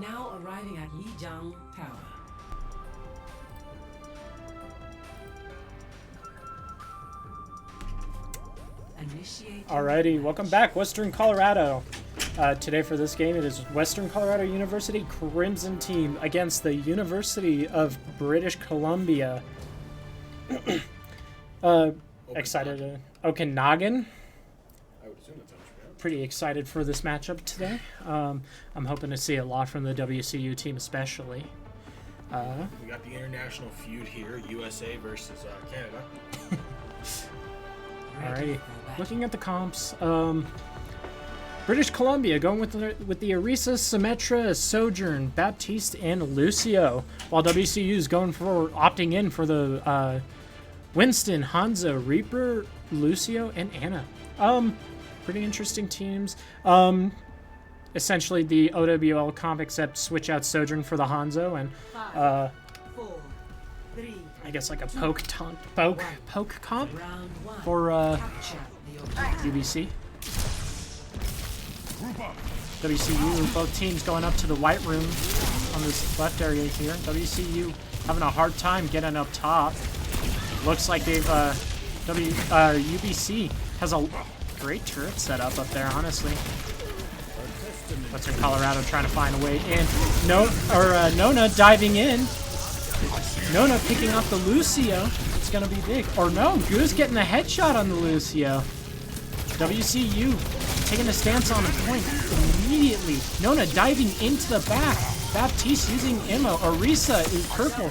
Now arriving at Lijiang Tower. Alrighty, welcome back, Western Colorado. Today for this game, it is Western Colorado University Crimson Team against the University of British Columbia. Excited. Okanagan. I would assume that's how it's pronounced. Pretty excited for this matchup today. I'm hoping to see a lot from the WCU team especially. We got the international feud here, USA versus Canada. Alrighty, looking at the comps, British Columbia going with the Arisa, Symmetra, Sojourn, Baptiste, and Lucio, while WCU is going for opting in for the Winston, Hanzo, Reaper, Lucio, and Anna. Pretty interesting teams. Essentially the OWL comp, except switch out Sojourn for the Hanzo and 5, 4, 3, I guess like a poke comp for UBC. WCU, both teams going up to the white room on this left area here. WCU having a hard time getting up top. Looks like they've UBC has a great turret set up there, honestly. Western Colorado trying to find a way in. Nona diving in. Nona picking off the Lucio. It's gonna be big. Or no, Goose getting a headshot on the Lucio. WCU taking a stance on the point immediately. Nona diving into the back. Baptiste using ammo. Arisa is purple.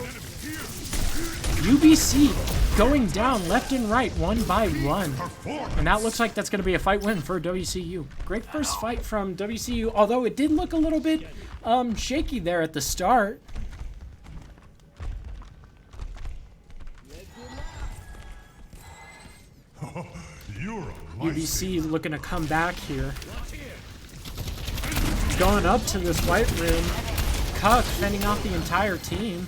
UBC going down left and right, one by one. And that looks like that's going to be a fight win for WCU. Great first fight from WCU, although it did look a little bit shaky there at the start. UBC looking to come back here. Going up to this white room. Cuck fending off the entire team.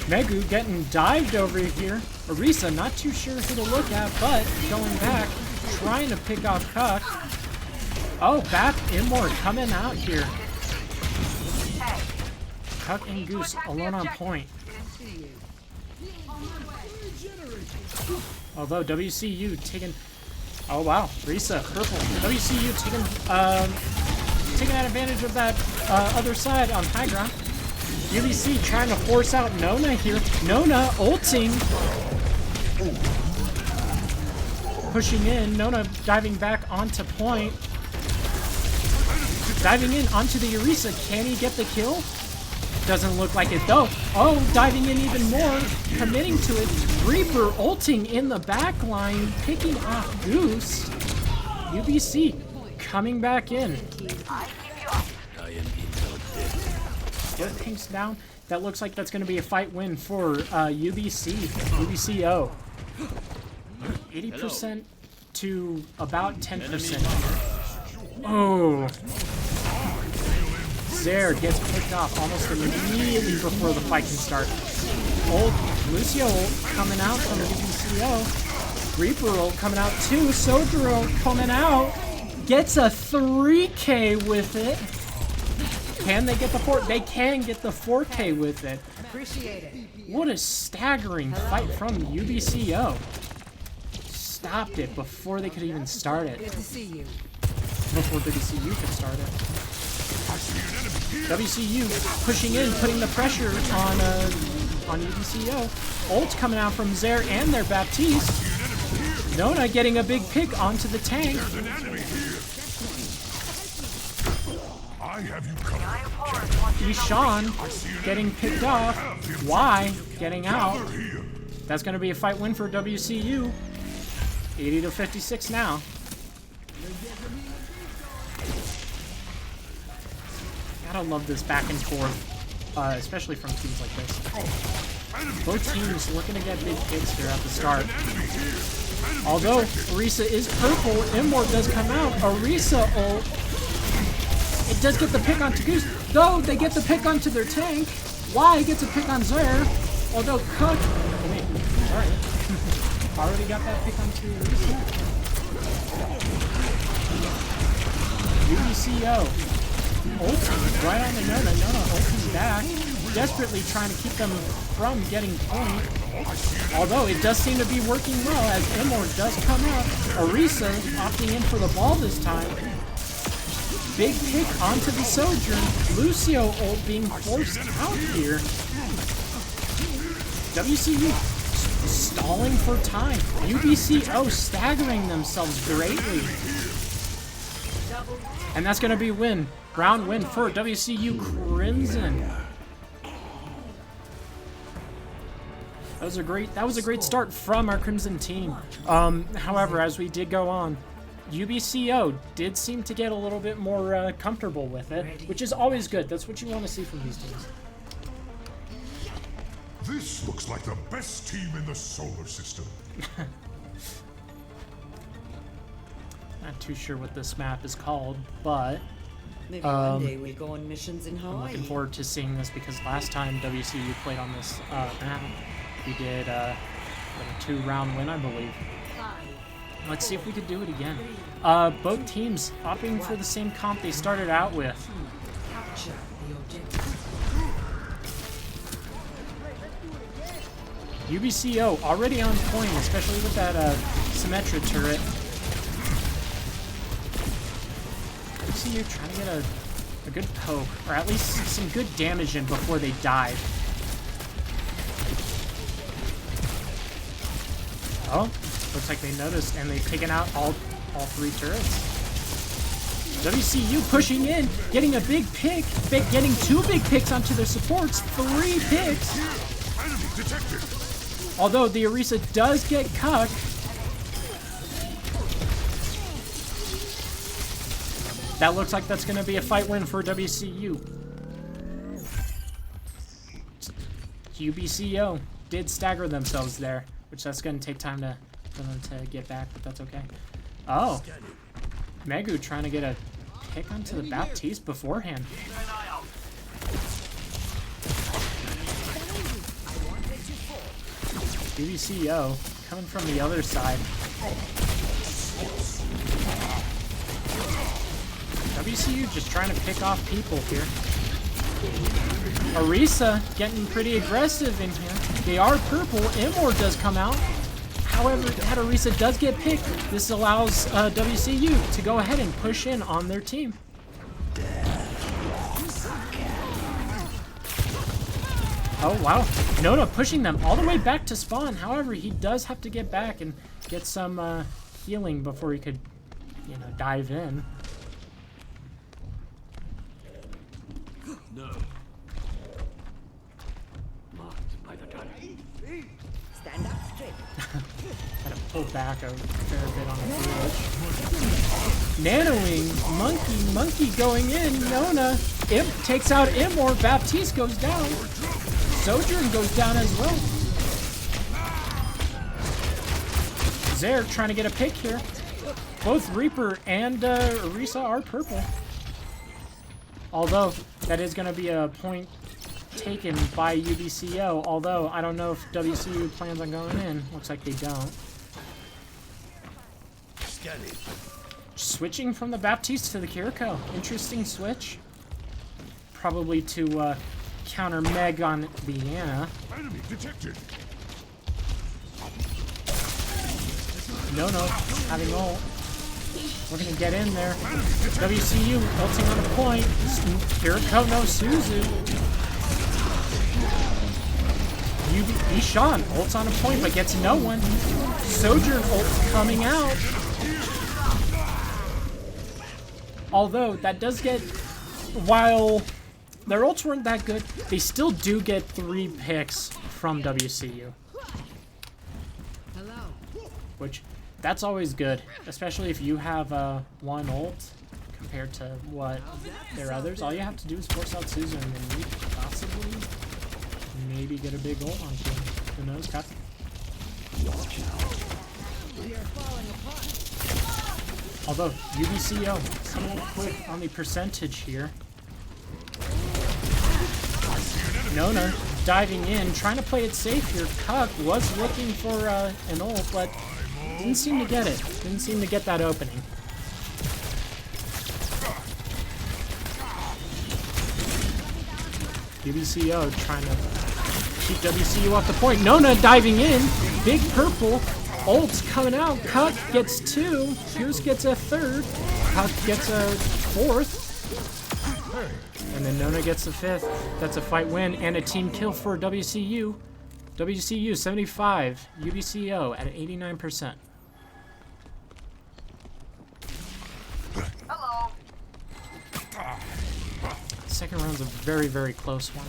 Megu getting dived over here. Arisa not too sure who to look at, but going back, trying to pick off Cuck. Oh, Bap Immort coming out here. Cuck and Goose alone on point. Although WCU taking, oh wow, Risa purple. WCU taking advantage of that other side on high ground. UBC trying to force out Nona here. Nona ulting. Pushing in. Nona diving back onto point. Diving in onto the Arisa. Can he get the kill? Doesn't look like it though. Oh, diving in even more. Committing to it. Reaper ulting in the back line. Picking off Goose. UBC coming back in. Get Pinks down. That looks like that's going to be a fight win for UBCO. 80% to about 10%. Oh. Zer gets picked off almost immediately before the fight can start. Old Lucio coming out from UBCO. Reaper ult coming out too. Soldier ult coming out. Gets a 3K with it. Can they get the 4? They can get the 4K with it. Appreciate it. What a staggering fight from UBCO. Stopped it before they could even start it. Good to see you. Before WCU could start it. WCU pushing in, putting the pressure on UBCO. Ult coming out from Zer and their Baptiste. Nona getting a big pick onto the tank. Ishan getting picked off. Y getting out. That's going to be a fight win for WCU. 80 to 56 now. Gotta love this back and forth, especially from teams like this. Both teams looking to get big picks here at the start. Although Arisa is purple, Immort does come out. Arisa ult. It does get the pick onto Goose, though they get the pick onto their tank. Y gets a pick on Zer, although Cook, wait, sorry, already got that pick onto Arisa. UBCO ulting right on the Nona. Nona ulting back, desperately trying to keep them from getting point. Although it does seem to be working well as Immor does come up. Orisa opting in for the ball this time. Big pick onto the Sojourn. Lucio ult being forced out here. WCU stalling for time. UBCO staggering themselves greatly. And that's going to be win. Round win for WCU Crimson. That was a great start from our Crimson team. However, as we did go on, UBCO did seem to get a little bit more comfortable with it, which is always good. That's what you want to see from these teams. This looks like the best team in the solar system. Not too sure what this map is called, but Maybe one day we'll go on missions in I'm Hawaii. looking forward to seeing this because last time WCU played on this map, we did a 2-round win, I believe. Let's see if we could do it again. Both teams opting for the same comp they started out with. Capture the objective. UBCO already on point, especially with that Symmetra turret. WCU trying to get a good poke, or at least some good damage in before they dive. Oh, looks like they noticed, and they've taken out all 3 turrets. WCU pushing in, getting a big pick, getting 2 big picks onto their supports, 3 picks. Enemy detected. Although the Orisa does get cucked. That looks like that's going to be a fight win for WCU. UBCO did stagger themselves there, which that's going to take time for them to get back, but that's okay. Oh, Megu trying to get a pick onto the Baptiste beforehand. UBCO coming from the other side. WCU just trying to pick off people here. Orisa getting pretty aggressive in here. They are purple. Immor does come out. However, that Orisa does get picked. This allows WCU to go ahead and push in on their team. Oh, wow. Nona pushing them all the way back to spawn. However, he does have to get back and get some healing before he could, dive in. No. Marked by the gun. Stand up straight. Had to pull back a fair bit on the bridge. Nanoing, monkey going in. Nona Imp takes out Immor. Baptiste goes down. Sojourn goes down as well. Zare trying to get a pick here. Both Reaper and Orisa are purple. Although that is going to be a point taken by UBCO. Although I don't know if WCU plans on going in. Looks like they don't. Scanning. Switching from the Baptiste to the Kiriko. Interesting switch. Probably to counter Meg on the Ana. Enemy detected. No, having ult. We're gonna get in there. WCU ulting on a point. Kiriko no Suzu. Ishan ults on a point but gets no one. Sojourn ult's coming out. Although that does get, while their ults weren't that good, they still do get 3 picks from WCU. Hello. Which, that's always good, especially if you have one ult compared to what their others. All you have to do is force out Suzu and then you possibly maybe get a big ult on him. Who knows? Cut. Although UBCO coming up quick on the percentage here. Nona diving in, trying to play it safe here. Cuck was looking for an ult, but didn't seem to get it. Didn't seem to get that opening. UBCO trying to keep WCU off the point. Nona diving in. Big purple. Ult's coming out. Cuck gets 2. Hughes gets a 3rd. Cuck gets a 4th. And then Nona gets the 5th. That's a fight win and a team kill for WCU. WCU 75. UBCO at 89%. Hello. Second round's a very, very close one.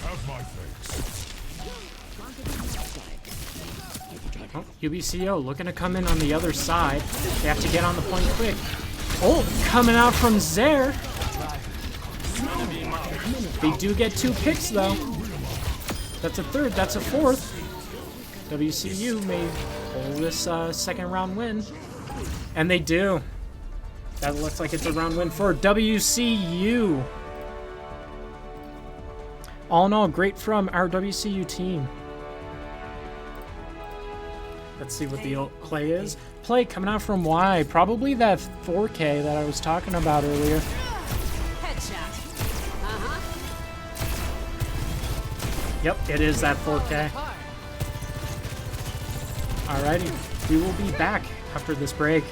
Have my thanks. Oh, UBCO looking to come in on the other side. They have to get on the point quick. Oh, coming out from Zare. They do get 2 picks though. That's a 3rd, that's a 4th. WCU may pull this second round win. And they do. That looks like it's a round win for WCU. All in all, great from our WCU team. Let's see what the play is. Play coming out from Y. Probably that 4K that I was talking about earlier. Headshot. Yep, it is that 4K. Alrighty, we will be back after this break.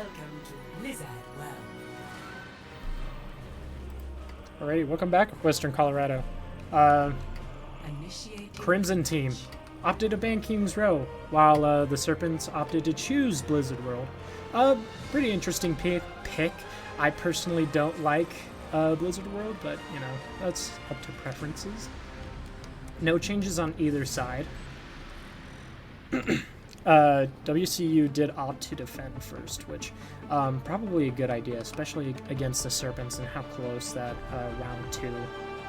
Welcome to Blizzard World. Alrighty, welcome back, Western Colorado. Initiate Crimson team opted to ban King's Row, while the Serpents opted to choose Blizzard World. Pretty interesting pick. I personally don't like Blizzard World, but you know, that's up to preferences. No changes on either side. WCU did opt to defend first, which probably a good idea, especially against the Serpents and how close that round 2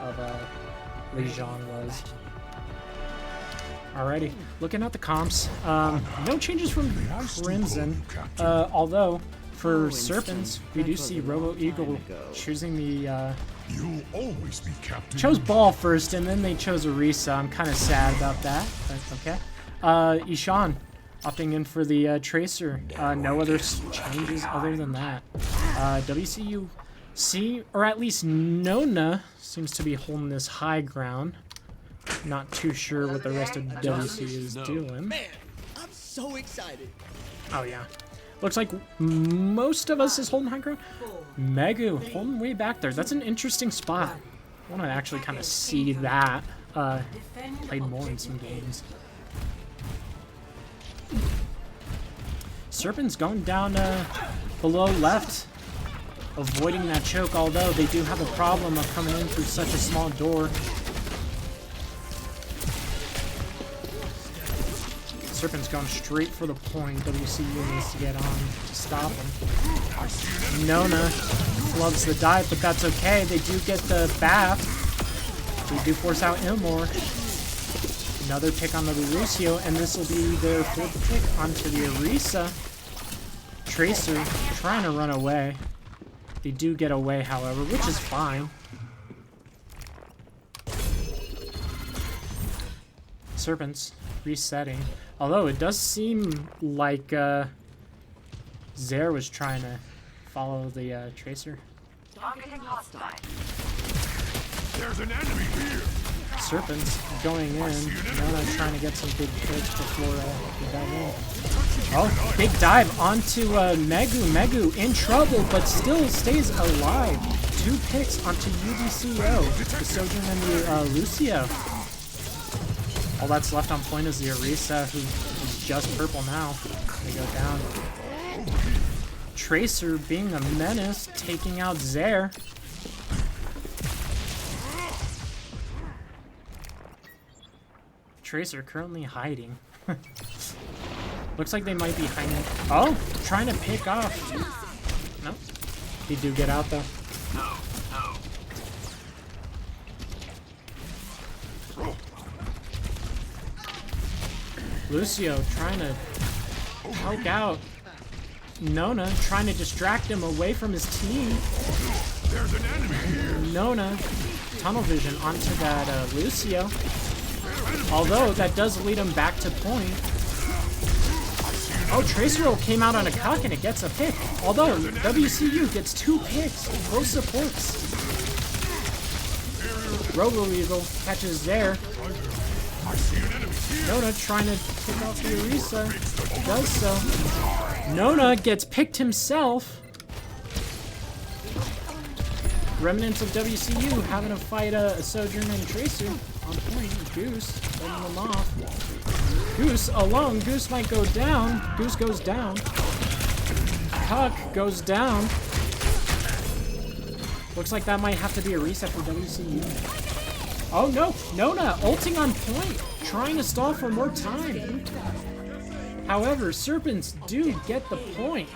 of Lijiang was. Alrighty, looking at the comps, no changes from Crimson, although for Serpents, we do see Robo Eagle choosing the, You'll always be captain. chose Ball first, and then they chose Orisa. I'm kind of sad about that, but okay. Ishan opting in for the Tracer. No other changes other than that. WCU or at least Nona seems to be holding this high ground. Not too sure what the rest of WCU is doing. Man, I'm so excited. Oh yeah. Looks like most of us is holding high ground. Megu holding way back there. That's an interesting spot. I want to actually kind of see that played more in some games. Serpents going down below left, avoiding that choke, although they do have a problem of coming in through such a small door. Serpent's going straight for the point. WCU needs to get on to stop him. Nona loves the dive, but that's okay. They do get the bath. They do force out Ilmor. Another pick on the WCU, and this will be their 4th pick onto the Orisa. Tracer trying to run away. They do get away, however, which is fine. Serpents resetting. Although it does seem like Zaire was trying to follow the Tracer. There's an enemy here. Serpents going in. Nona trying to get some big hits before they dive in. Oh, big dive onto Megu. Megu in trouble, but still stays alive. 2 picks onto UBCO, the Sojourn and the Lucio. All that's left on point is the Orisa, who is just purple now. They go down. Tracer being a menace, taking out Zaire. Tracer currently hiding. Looks like they might be hiding. Oh, trying to pick off. No, they do get out though. Lucio trying to poke out Nona, trying to distract him away from his team. There's an enemy here. Nona, tunnel vision onto that Lucio. Although that does lead him back to point. Oh, Tracer Roll came out on a cock and it gets a pick. Although WCU gets 2 picks, both supports. Robo Eagle catches there. Nona trying to pick off the Orisa. Does so. Nona gets picked himself. Remnants of WCU having to fight a Sojourn and Tracer. On point, Goose letting them off. Goose alone. Goose might go down. Goose goes down. Puck goes down. Looks like that might have to be a reset for WCU. Oh no, Nona ulting on point, trying to stall for more time. However, Serpents do get the point.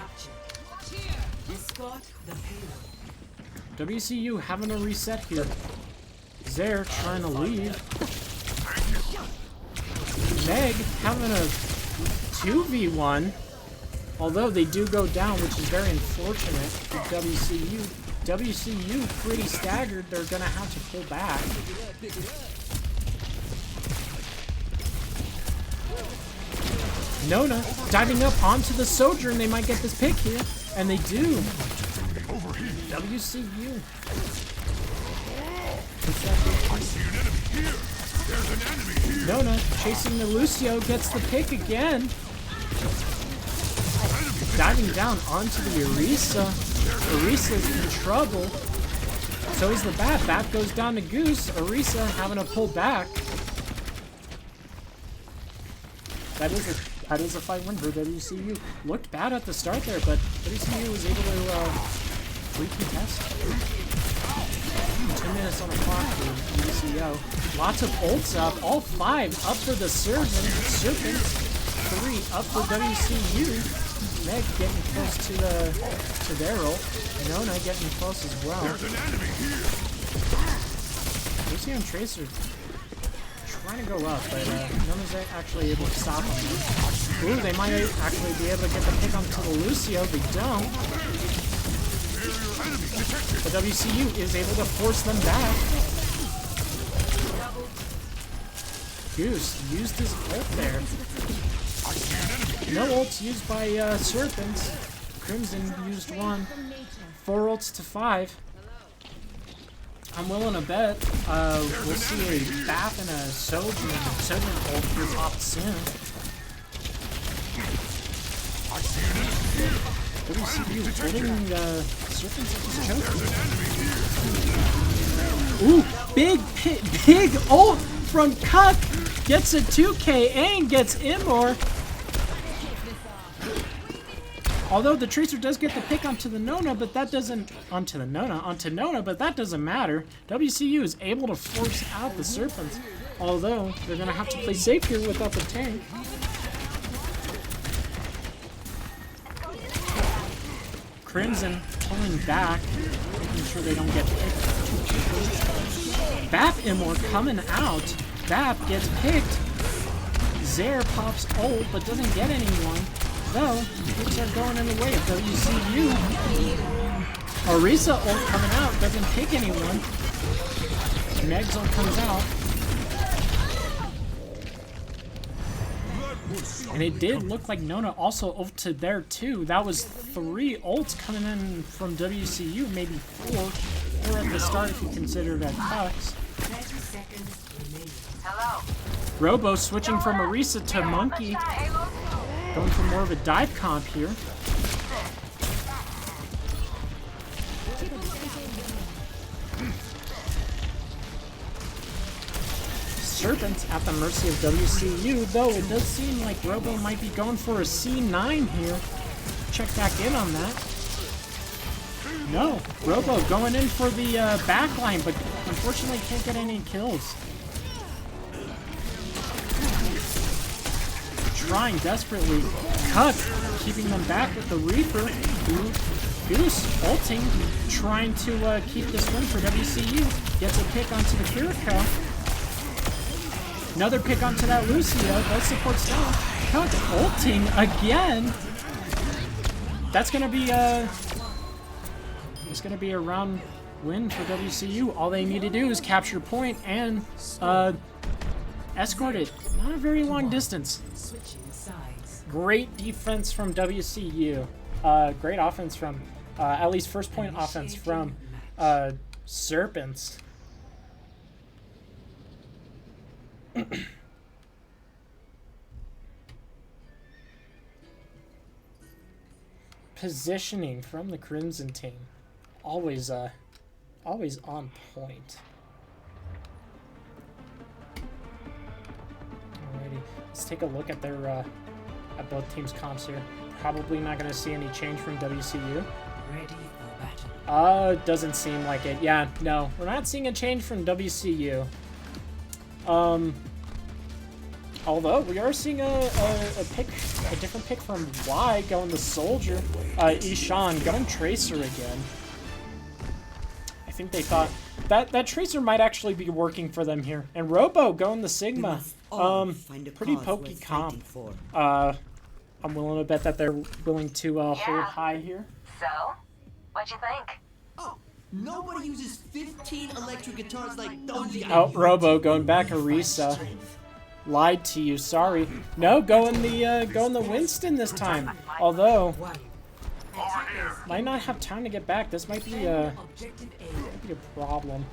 escort the payload. WCU having a reset here. Zaire trying to leave. Meg having a 2v1. Although they do go down, which is very unfortunate for WCU. WCU pretty staggered. They're going to have to pull back. Nona diving up onto the Sojourn. They might get this pick here. And they do. WCU. I see an enemy here. There's an enemy here. Nona chasing the Lucio gets the pick again. diving down onto the Orisa. Orisa's in trouble. So is the Bat. Bat goes down to Goose. Orisa having to pull back. That is a fight win for WCU. Looked bad at the start there, but WCU was able to recontest. 2 minutes on the clock for UBCO. Lots of ults up. All 5 up for the Serpents. 3 up for WCU. Meg getting close to their ult. Nona getting close as well. There's an enemy here. Lucio and Tracer trying to go up, but Nona's actually able to stop them. Ooh, they might actually be able to get the pick onto the Lucio. They don't. But WCU is able to force them back. Goose used his ult there. No ults used by Serpents. Crimson used 1. 4 ults to 5. I'm willing to bet we'll see a BAP and a Sojourn ult here popped soon. WCU holding Serpents at his choke. Ooh, big ult from Cuck. Gets a 2K and gets Immor. Although the Tracer does get the pick onto Nona, but that doesn't matter. WCU is able to force out the Serpents, although they're gonna have to play safe here without the tank. Crimson pulling back, making sure they don't get picked too quickly. Bap Immor coming out. Bap gets picked. Zare pops ult, but doesn't get anyone. Though, picks are going in the way of WCU. Orisa ult coming out, doesn't pick anyone. Meg's ult comes out. And it did look like Nona also ulted there too. That was 3 ults coming in from WCU, maybe 4. 4 at the start if you consider that Cucks. Robo switching from Orisa to Monkey. Going for more of a dive comp here. Serpents at the mercy of WCU, though it does seem like Robo might be going for a C9 here. Check back in on that. No, Robo going in for the backline, but unfortunately can't get any kills. Trying desperately. Cut, keeping them back with the Reaper. Goose ulting, trying to keep this win for WCU. Gets a pick onto the Kiriko. Another pick onto that Lucio. Both supports down. Cut ulting again. That's gonna be it's gonna be a round win for WCU. All they need to do is capture point and escort it. Not a very long distance. Great defense from WCU. Great offense from, at least first point offense from Serpents. Positioning from the Crimson team. Always on point. Alrighty, let's take a look at their at both teams' comps here. Probably not going to see any change from WCU. Ready for battle. Doesn't seem like it. Yeah, no, we're not seeing a change from WCU. Although we are seeing a different pick from Y going the Soldier. Ishan going Tracer again. I think they thought that Tracer might actually be working for them here. And Robo going the Sigma. Pretty pokey comp. I'm willing to bet that they're willing to hold high here. So, what'd you think? Oh, nobody uses 15 electric guitars like those guys. Oh, Robo going back Orisa. Lied to you, sorry. No, going the Winston this time. Although might not have time to get back. This might be a problem.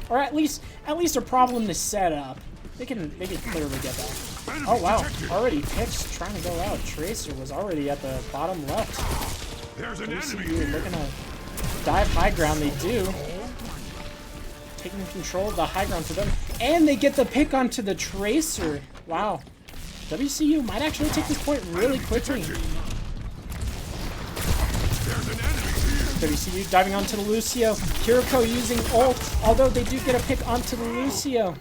Or at least a problem to set up. They can clearly get that. Oh wow, already picks trying to go out. Tracer was already at the bottom left. There's an WCU enemy here. looking to dive high ground. They do. Taking control of the high ground for them. And they get the pick onto the Tracer. Wow. WCU might actually take this point really quickly. WCU diving onto the Lucio. Kiriko using ult, although they do get a pick onto the Lucio.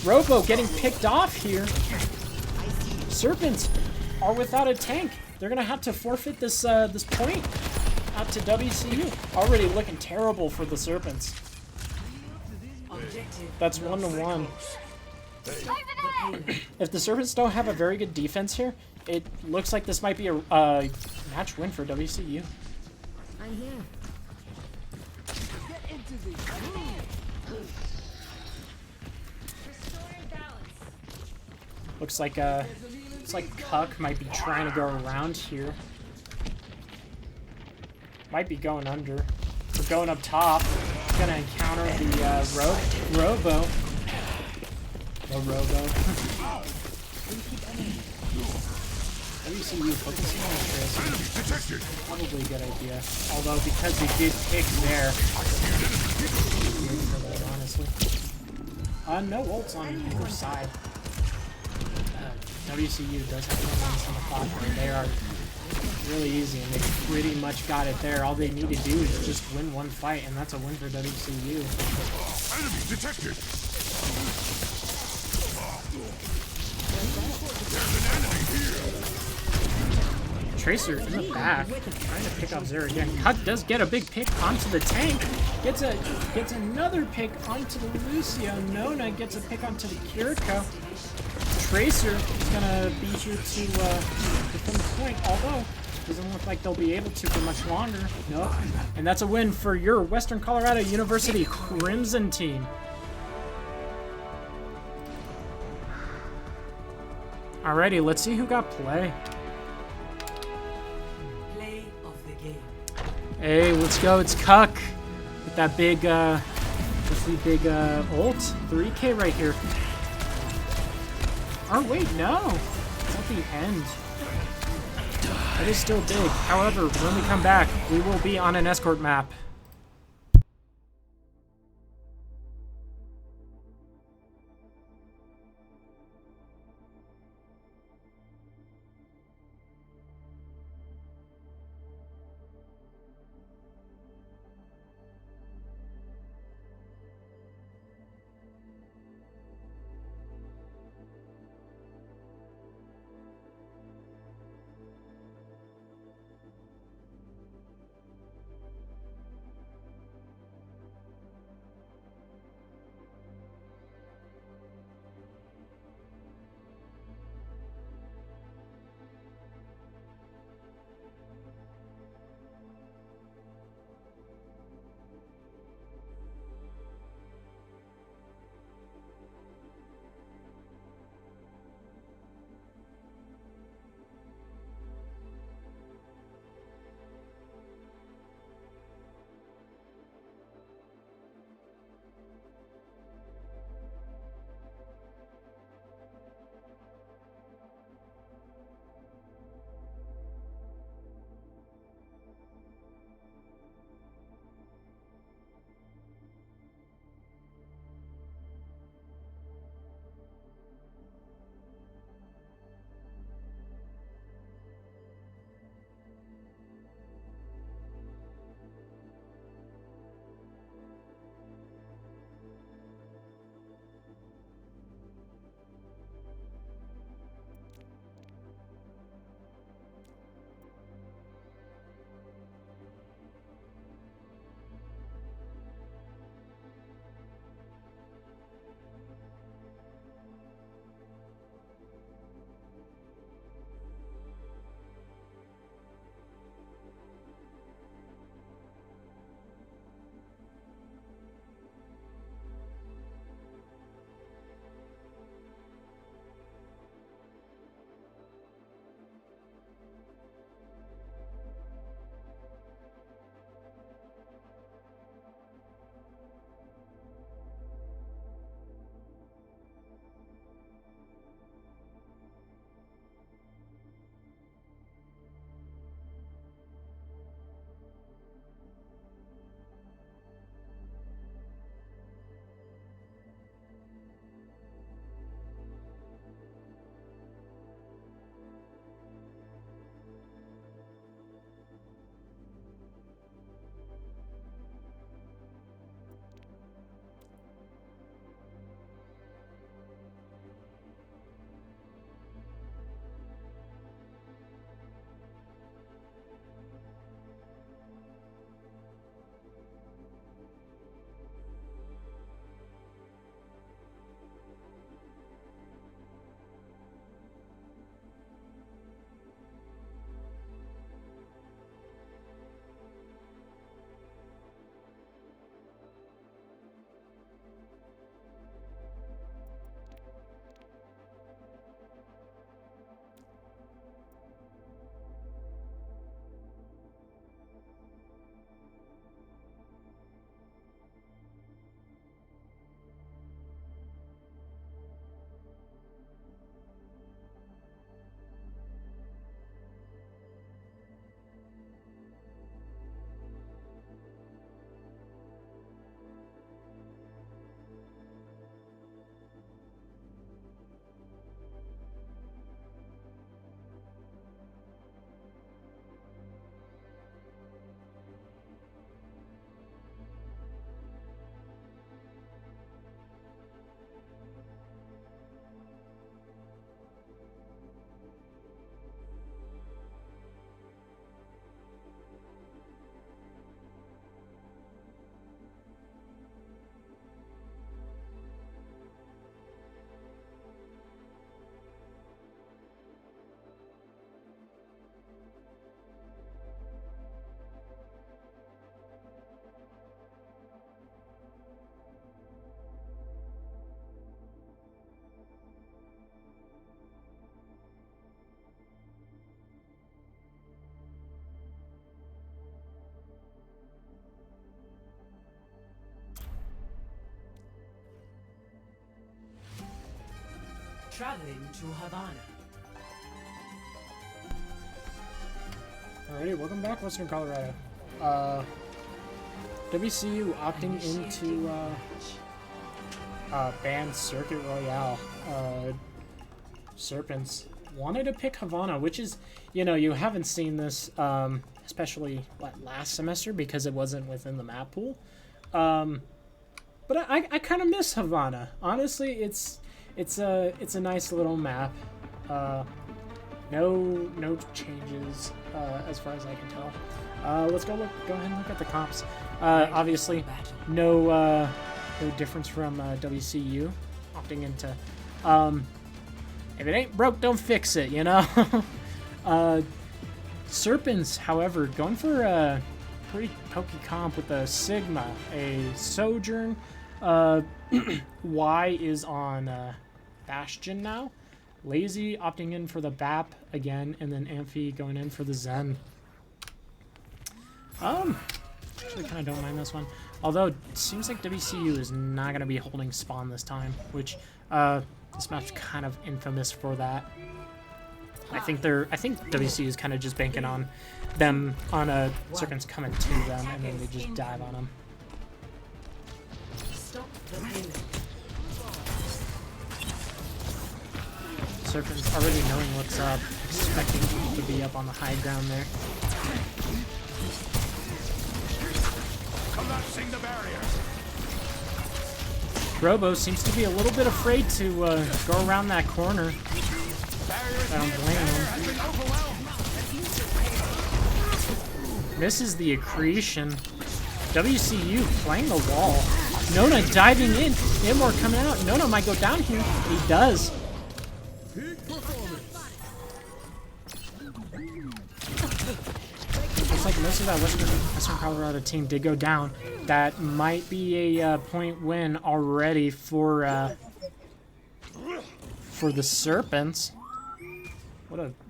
Robo getting picked off here. Serpents are without a tank. They're gonna have to forfeit this this point out to WCU. Already looking terrible for the Serpents. That's 1-1. If the Serpents don't have a very good defense here, it looks like this might be a match win for WCU. I'm here. Looks like Cuck might be trying to go around here. Might be going under. We're going up top. Gonna encounter the Robo. The Robo. WCU focusing on Tracer. Probably a good idea. Although because they did pick there. Honestly. No ults on either side. WCU does have 10 minutes on the clock, and they are really easy, and they pretty much got it there. All they need to do is just win one fight, and that's a win for WCU. Enemy detected. Tracer in the back, trying to pick off Zera again. Cuck does get a big pick onto the tank. Gets another pick onto the Lucio. Nona gets a pick onto the Kiriko. Tracer is gonna be here to defend the point, although doesn't look like they'll be able to for much longer. Nope. And that's a win for your Western Colorado University Crimson team. Alrighty, let's see who got play. Play of the game. Hey, let's go. It's Cuck with that big, ult. 3K right here. Oh, wait, no. It's at the end. It is still big. However, when we come back, we will be on an escort map. Traveling to Havana. Alrighty, welcome back, Western Colorado. WCU opting into ban Circuit Royale. Serpents wanted to pick Havana, which is, you know, you haven't seen this, especially last semester because it wasn't within the map pool. But I kind of miss Havana. Honestly, it's a nice little map. No changes as far as I can tell. Let's go ahead and look at the comps. Obviously, no difference from WCU opting into. If it ain't broke, don't fix it. You know. Serpents, however, going for a pretty pokey comp with a Sigma, a Sojourn. Y is on Bastion now. Lazy opting in for the BAP again, and then Amphi going in for the Zen. Actually kind of don't mind this one. Although, it seems like WCU is not going to be holding spawn this time, which, this map's kind of infamous for that. I think WCU is kind of just banking on them, on Serpents coming to them, and then they just dive on them. Stop the payload. Serpents already knowing what's up, expecting to be up on the high ground there. Collapsing the barrier. Robo seems to be a little bit afraid to go around that corner. I don't blame him. Misses the accretion. WCU playing the wall. Nona diving in. Imor coming out. Nona might go down here. He does. Looks like most of that Western Colorado team did go down. That might be a point win already for the Serpents.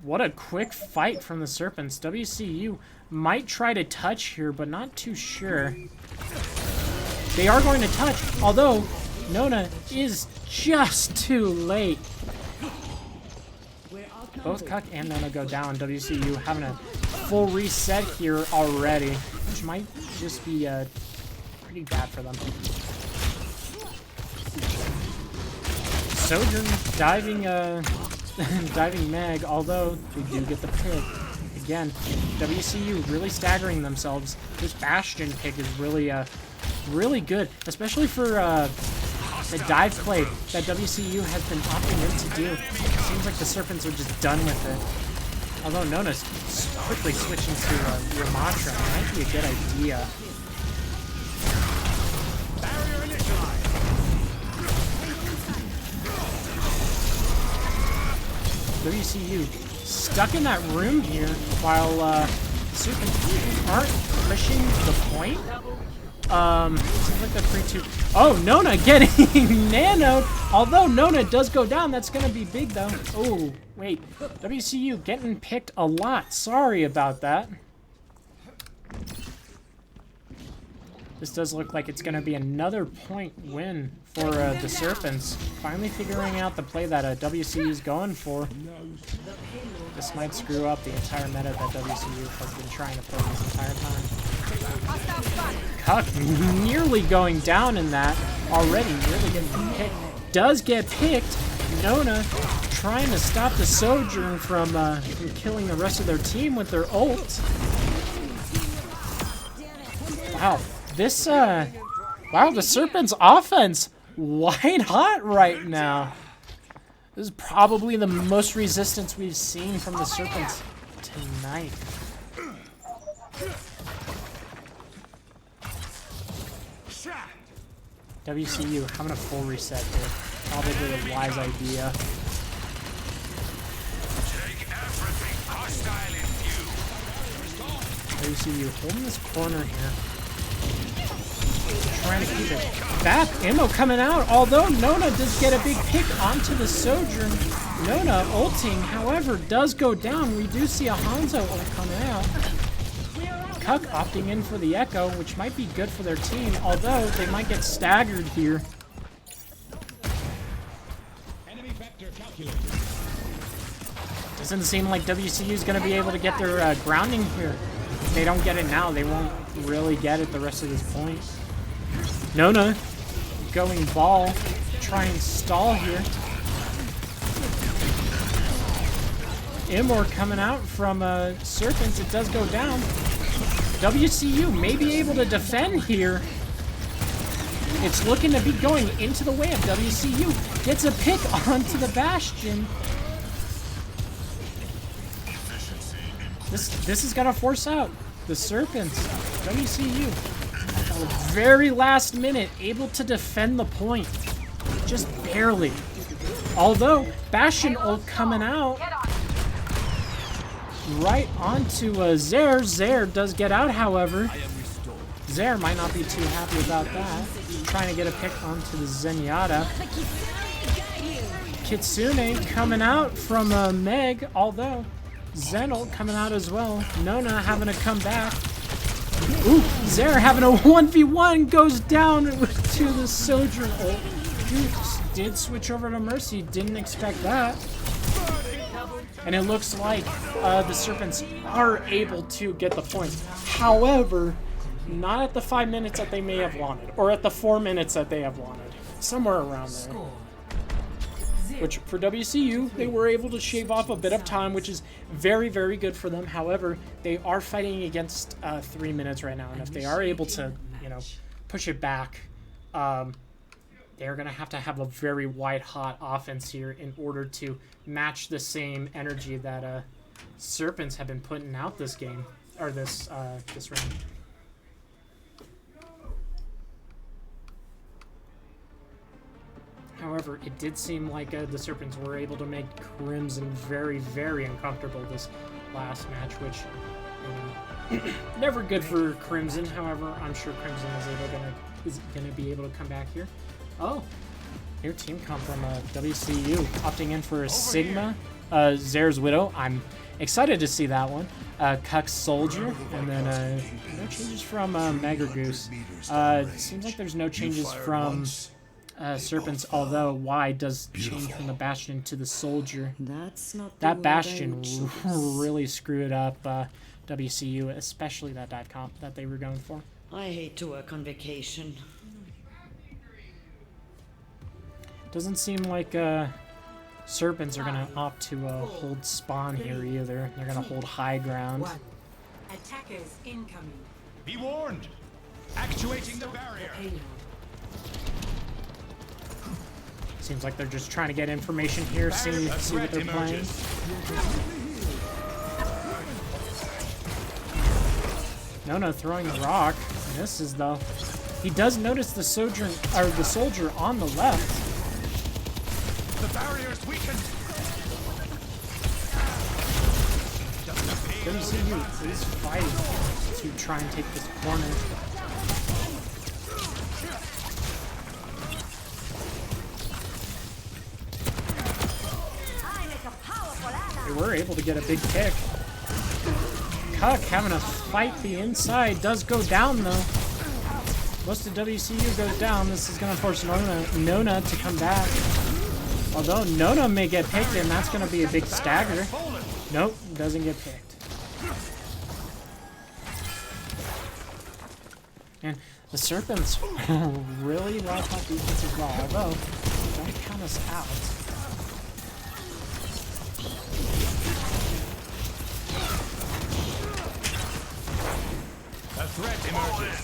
What a quick fight from the Serpents. WCU might try to touch here, but not too sure. They are going to touch, although Nona is just too late. Both Cuck and Nona go down. WCU having a full reset here already, which might just be pretty bad for them. Sojourn diving diving Meg, although they do get the pick. Again, WCU really staggering themselves. This Bastion pick is really good, especially for the dive play that WCU has been opting in to do. It seems like the Serpents are just done with it. Although Nona's quickly switching to Ramatra might be a good idea. Barrier initialized. WCU stuck in that room here while Serpents aren't pushing the point. Seems like they're 3-2. Oh, Nona getting nanoed. Although Nona does go down, that's going to be big, though. Oh, wait. WCU getting picked a lot. Sorry about that. This does look like it's going to be another point win for the Serpents. Finally figuring out the play that WCU is going for. This might screw up the entire meta that WCU has been trying to play this entire time. Cuck nearly going down in that already, nearly getting picked. Does get picked. Nona trying to stop the Sojourn from killing the rest of their team with their ult. Wow, this wow, the Serpents offense white hot right now. This is probably the most resistance we've seen from the Serpents tonight. WCU having a full reset here. Probably a wise idea. WCU holding this corner here. Trying to keep it. That ammo coming out, although Nona does get a big pick onto the Sojourn. Nona ulting, however, does go down. We do see a Hanzo ult coming out. Cuck opting in for the Echo, which might be good for their team, although they might get staggered here. Doesn't seem like WCU is going to be able to get their grounding here. If they don't get it now, they won't really get it the rest of this point. Nona going ball, try and stall here. Immor coming out from Serpents. It does go down. WCU may be able to defend here. It's looking to be going into the way of WCU. Gets a pick onto the Bastion. This is gonna force out the Serpents. WCU, at the very last minute, able to defend the point. Just barely. Although, Bastion ult coming out right onto Zaire. Zaire does get out, however. Zaire might not be too happy about that. Trying to get a pick onto the Zenyatta. Kitsune coming out from Meg, although Zen ult coming out as well. Nona having to come back. Ooh, Zaire having a 1v1, goes down to the Sojourn ult. Did switch over to Mercy, didn't expect that. And it looks like the Serpents are able to get the points. However, not at the 5 minutes that they may have wanted, or at the 4 minutes that they have wanted. Somewhere around there. Which, for WCU, they were able to shave off a bit of time, which is very, very good for them. However, they are fighting against 3 minutes right now, and if they are able to, you know, push it back, they're going to have a very white-hot offense here in order to match the same energy that Serpents have been putting out this game, or this round. However, it did seem like the Serpents were able to make Crimson very, very uncomfortable this last match, which, you know, never good for Crimson. However, I'm sure Crimson is gonna be able to come back here. Oh, new team come from WCU, opting in for a Sigma, Zaire's Widow. I'm excited to see that one. Cuck Soldier, and then no changes from Mega Goose. Seems like there's no changes from Serpents, although Y does change from the Bastion to the Soldier. That's not that Bastion really screwed up WCU, especially that dive comp that they were going for. I hate to work on vacation. Doesn't seem like Serpents are going to opt to hold spawn here either. They're going to hold high ground. Attackers incoming. Be warned! Actuating the barrier! Seems like they're just trying to get information here, see what they're playing. No, throwing the rock. Misses though. He does notice the soldier on the left. The barrier's weakened. WCU is fighting to try and take this corner. They were able to get a big pick. Cuck having a fight the inside, does go down though. Most of WCU goes down. This is going to force Nona to come back. Although Nona may get picked, and that's going to be a big stagger. Nope, doesn't get picked. And the Serpents really like that defense as well, although don't count us out.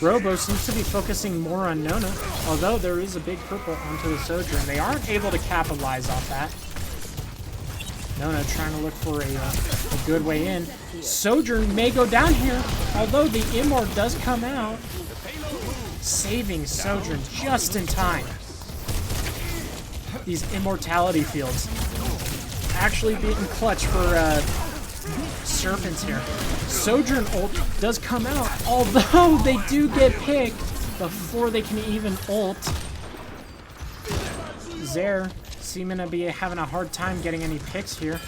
Robo seems to be focusing more on Nona, although there is a big purple onto the Sojourn. They aren't able to capitalize off that. Nona trying to look for a good way in. Sojourn may go down here, although the Immor does come out, saving Sojourn just in time. These immortality fields actually being clutch for Serpents here. Sojourn ult does come out, although they do get picked before they can even ult. Zaire seeming to be having a hard time getting any picks here.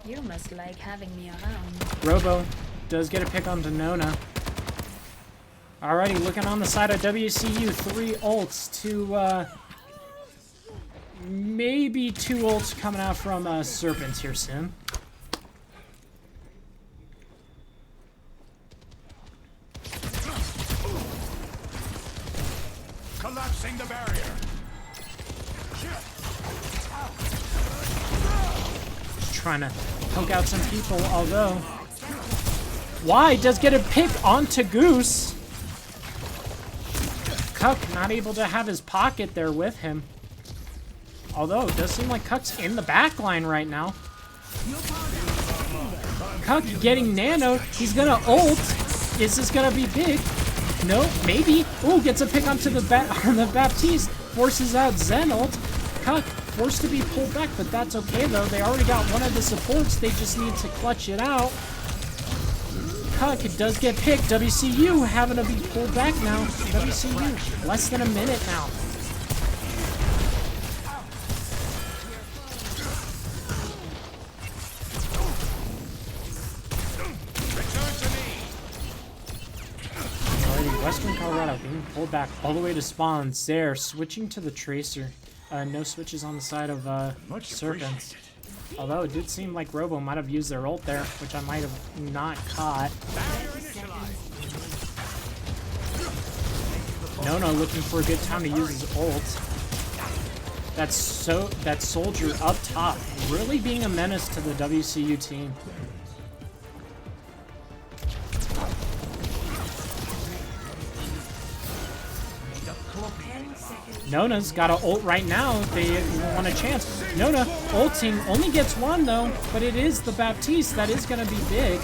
You must like having me around. Robo does get a pick onto Nona. Alrighty, looking on the side of WCU, 3 ults to maybe 2 ults coming out from Serpents here soon. Forcing the barrier. Just trying to poke out some people, although Y does get a pick onto Goose. Cuck not able to have his pocket there with him. Although it does seem like Cuck's in the back line right now. Cuck getting nano. He's gonna ult. Is this gonna be big? No, maybe. Ooh, gets a pick onto the Baptiste. Forces out Zen ult. Cuck forced to be pulled back, but that's okay though. They already got one of the supports. They just need to clutch it out. Cuck does get picked. WCU having to be pulled back now. WCU, less than a minute now. Alrighty, Western Colorado being pulled back all the way to spawns. There, switching to the Tracer. No switches on the side of Serpents. Although it did seem like Robo might have used their ult there, which I might have not caught. Nono looking for a good time to use his ult. That Soldier up top, really being a menace to the WCU team. Nona's got an ult right now if they want a chance. Nona ulting only gets one though, but it is the Baptiste that is going to be big.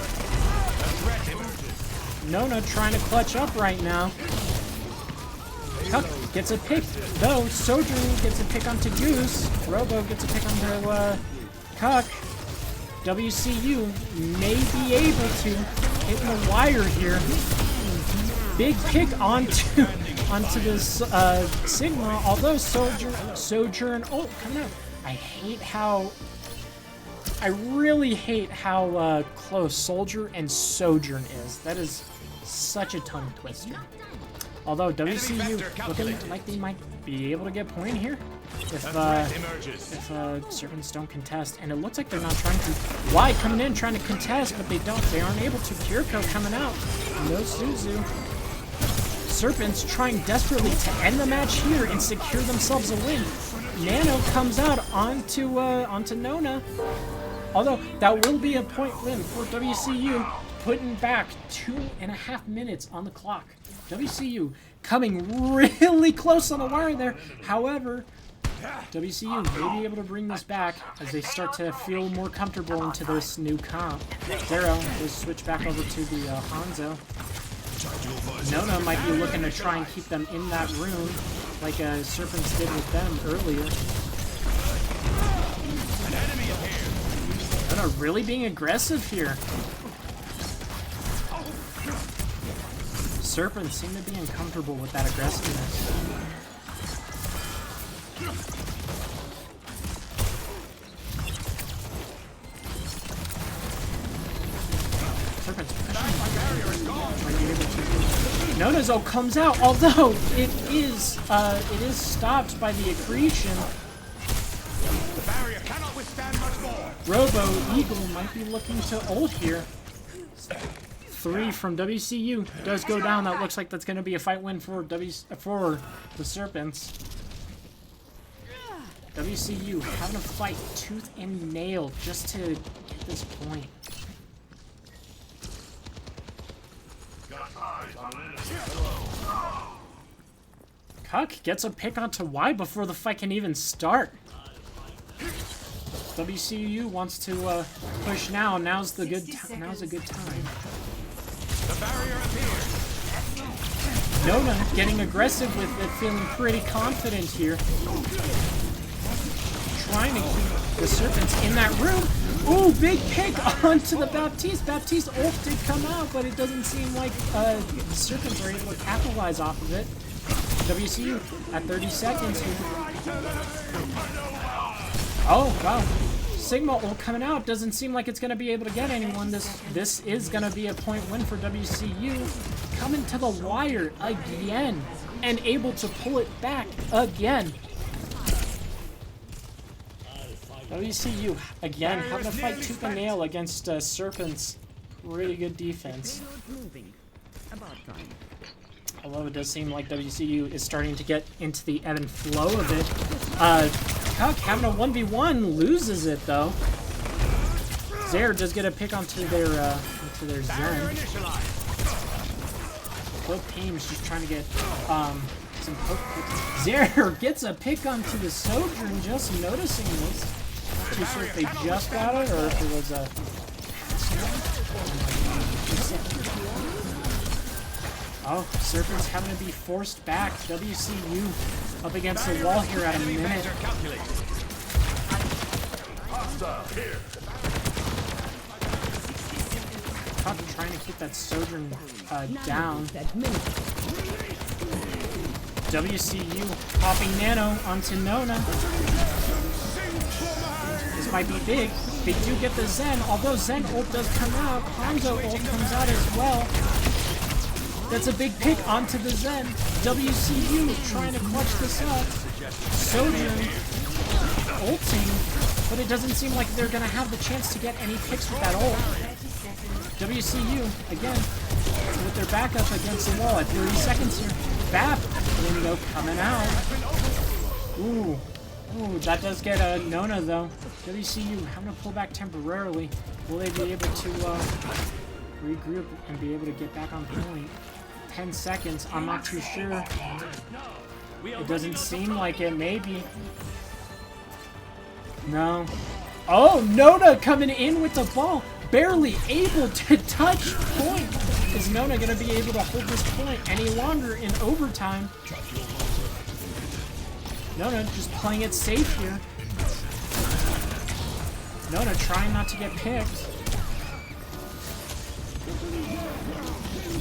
Nona trying to clutch up right now. Cuck gets a pick though. Sojourn gets a pick onto Goose. Robo gets a pick onto Cuck. WCU may be able to hit the wire here. Big pick onto this Sigma, although Sojourn coming out. I really hate how close Soldier and Sojourn is. That is such a tongue twister. Although WCU looking like they might be able to get point here if Serpents don't contest, and it looks like they're not trying to. Y coming in trying to contest, but they aren't able to. Kiriko coming out. No Suzu. Serpents trying desperately to end the match here and secure themselves a win. Nano comes out onto Nona. Although that will be a point win for WCU, putting back 2.5 minutes on the clock. WCU coming really close on the wire there. However, WCU may be able to bring this back as they start to feel more comfortable into this new comp. Zero will switch back over to the Hanzo. Nona might be looking to try and keep them in that room like Serpents did with them earlier. Nona really being aggressive here. Serpents seem to be uncomfortable with that aggressiveness. Serpents Nonazo comes out, although it is stopped by the accretion. The barrier cannot withstand much more. Robo Eagle might be looking to ult here. 3 from WCU does go down. That looks like that's going to be a fight win for the Serpents. WCU having to fight tooth and nail just to get this point. Cuck gets a pick onto Y before the fight can even start. WCU wants to push now. Now's a good time. The barrier appears. Nona getting aggressive with it, feeling pretty confident here. Trying to keep the Serpents in that room. Ooh, big pick onto the Baptiste. Baptiste ult did come out, but it doesn't seem like the Serpents are able to capitalize off of it. WCU at 30 seconds here. Oh, wow. Sigma ult coming out. Doesn't seem like it's going to be able to get anyone. This is going to be a point win for WCU. Coming to the wire again and able to pull it back again. WCU again having to fight tooth and nail against Serpents. Really good defense. Although it does seem like WCU is starting to get into the ebb and flow of it. Cuck having a 1v1 loses it though. Zare does get a pick onto their Zen. Both teams just trying to get some poke picks. Zare gets a pick onto the Sojourn, just noticing this. Not too sure if they just got it or if it was a... Oh, Serpents having to be forced back. WCU up against the wall here at a minute. Puck trying to keep that Sojourn down. WCU popping Nano onto Nona. This might be big. They do get the Zen, although Zen ult does come out. Hanzo ult comes out as well. That's a big pick onto the Zen. WCU trying to clutch this up. Sojourn ulting, but it doesn't seem like they're going to have the chance to get any picks with that ult. WCU, again, with their backup against the wall at 30 seconds here. Bap window coming out. Ooh, that does get a Nona though. WCU having to pull back temporarily. Will they be able to regroup and be able to get back on point? 10 seconds, I'm not too sure. It doesn't seem like it, maybe. No. Oh, Nona coming in with the ball. Barely able to touch point. Is Nona going to be able to hold this point any longer in overtime? Nona just playing it safe here. Nona trying not to get picked.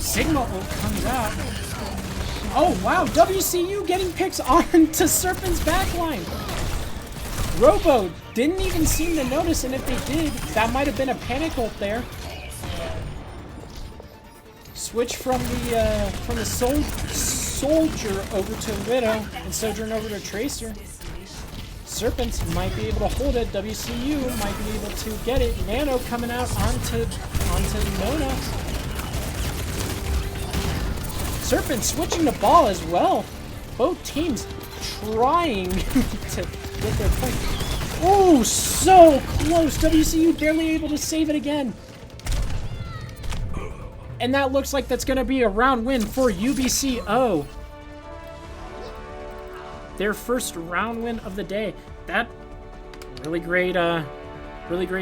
Sigma ult comes out. Oh wow, WCU getting picks onto Serpent's backline. Robo didn't even seem to notice, and if they did, that might have been a panic ult there. Switch from the Soldier over to Widow, and Sojourn over to Tracer. Serpents might be able to hold it. WCU might be able to get it. Nano coming out onto Nona. Serpents switching the ball as well. Both teams trying to get their point. Oh, so close. WCU barely able to save it again. And that looks like that's going to be a round win for UBCO. Their first round win of the day. That really great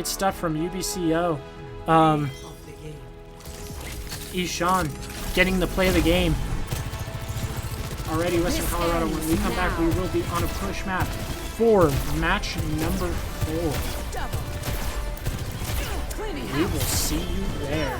stuff from UBCO. Ishan getting the play of the game. Alrighty, Western Colorado, when we come back, we will be on a push map for match number 4. We will see you there.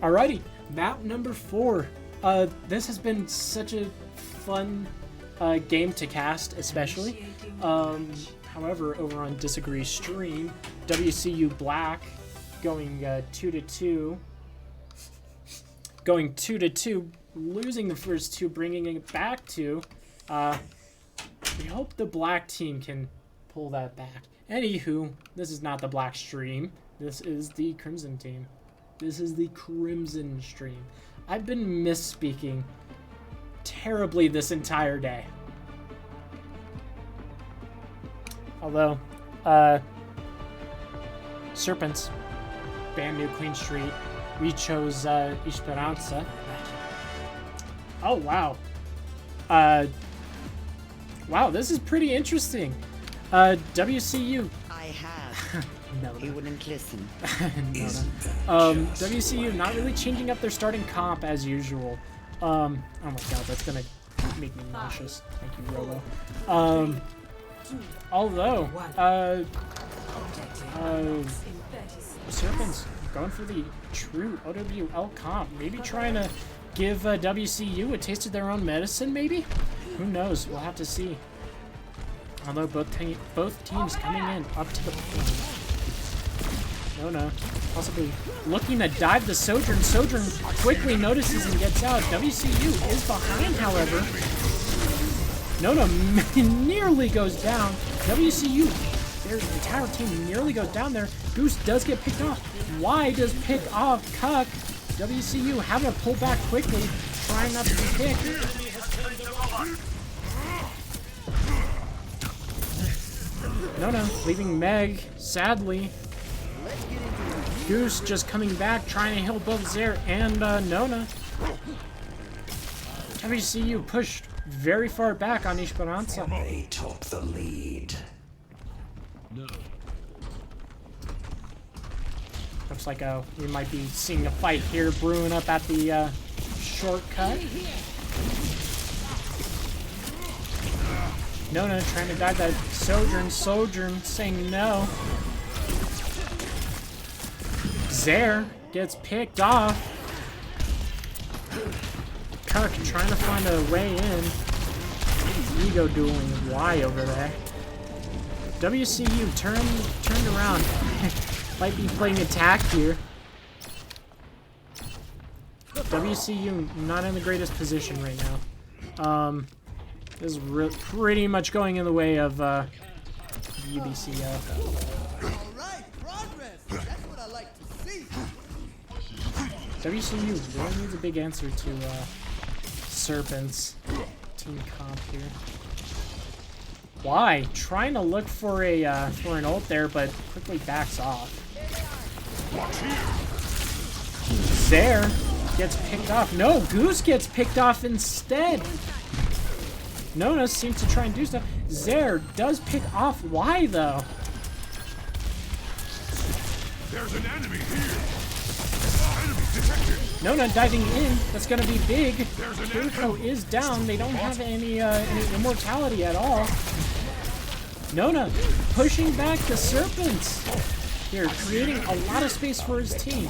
Alrighty, map number 4. This has been such a fun game to cast, especially. However, over on Disagree Stream, WCU Black going 2-2. Going 2-2, losing the first two, bringing it back to. We hope the black team can pull that back. Anywho, this is not the black stream. This is the crimson team. This is the crimson stream. I've been misspeaking terribly this entire day. Although, Serpents, brand new clean street. We chose Esperanza. Oh, wow. Wow, this is pretty interesting. WCU. I have. No. He wouldn't listen. No. WCU not really changing up their starting comp as usual. Oh my god, that's gonna make me nauseous. Thank you, Rolo. Although, Serpents going for the true OWL comp. Maybe trying to give WCU a taste of their own medicine, maybe? Who knows? We'll have to see. Although both teams coming in up to the point. No. Possibly looking to dive the Sojourn. Sojourn quickly notices and gets out. WCU is behind, however. No, nearly goes down. WCU, their entire team nearly goes down there. Goose does get picked off. Why does pick off Cuck? WCU having to pull back quickly, trying not to be picked. No, leaving Meg, sadly. Goose just coming back, trying to heal both Zare and Nona. WCU pushed very far back on Esperanza. They took the lead. Looks like we might be seeing a fight here brewing up at the shortcut. Nona trying to dive that Sojourn. Sojourn saying no. Zare gets picked off. Kirk trying to find a way in. Ego dueling Y over there. WCU turned around. Might be playing attack here. WCU not in the greatest position right now. This is pretty much going in the way of UBCO. Alright, progress. That's what I like to see. WCU really needs a big answer to Serpents team comp here. Why? Trying to look for a for an ult there, but quickly backs off. Zare gets picked off. No, Goose gets picked off instead. Nona seems to try and do stuff. Zare does pick off. Why though? There's an enemy here. Enemy detected. Nona diving in. That's gonna be big. Kiriko is down. They don't have any immortality at all. Nona pushing back the Serpents. Here, creating a lot of space for his team.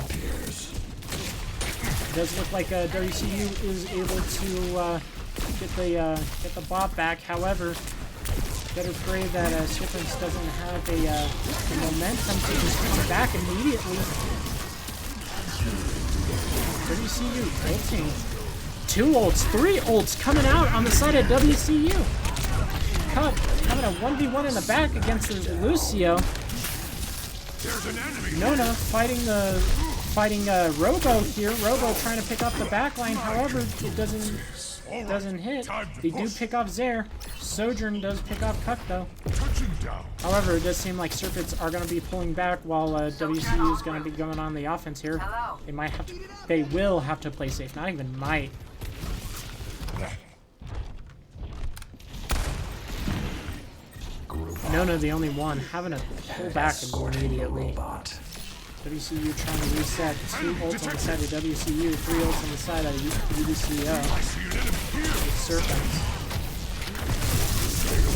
It does look like WCU is able to get the bot back. However, better pray that Serpents doesn't have the momentum to just come back immediately. WCU ulting. 2 ults, 3 ults coming out on the side of WCU. Cup having a 1v1 in the back against Lucio. Nona fighting Robo here. Robo trying to pick up the backline. However, it doesn't hit. They do pick off Zare. Sojourn does pick off Cuck though. However, it does seem like Serpents are going to be pulling back while WCU is going to be going on the offense here. They will have to play safe. Not even might. Nona the only one having to pull back immediately. WCU trying to reset. 2 ults on the side of WCU, 3 ults on the side of UBCO. Serpents.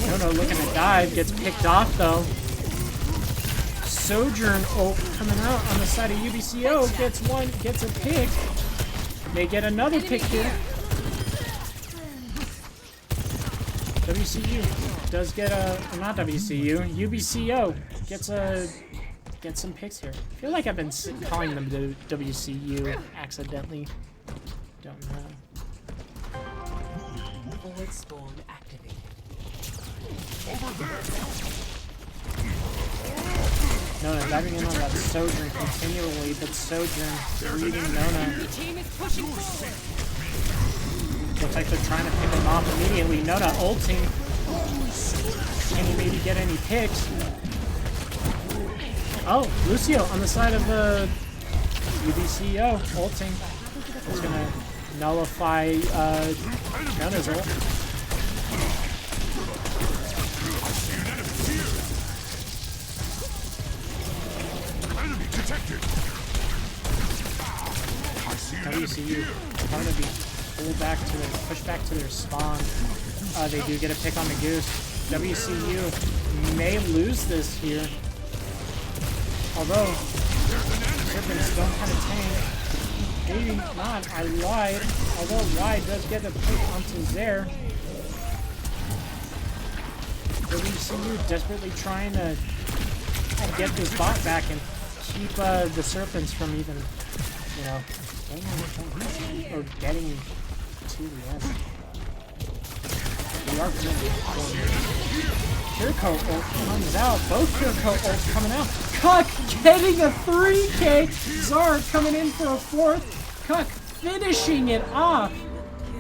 Nona looking to dive, gets picked off though. Sojourn ult coming out on the side of UBCO. Gets a pick. They get another pick here. WCU does get not WCU. UBCO gets some picks here. I feel like I've been calling them the WCU accidentally. Don't know. Void spawn activated. Nona diving in on that Sojourn continually, but Sojourn reading Nona. Looks like they're trying to pick him off immediately. Nona ulting. Can he maybe get any picks? Oh, Lucio on the side of the UBCO ulting. It's gonna nullify Nona's ult. WCU trying to be pushed back to their spawn. They do get a pick on the Goose. WCU may lose this here. Although Serpents don't have a tank. Maybe not. I lied. Although lied does get a pick onto Zare. WCU desperately trying to get this bot back and keep the Serpents from even, you know, getting to the end. We are going Kiriko ult comes out. Both Kiriko ults coming out. Cuck getting a 3K. Zar coming in for a 4th. Cuck finishing it off.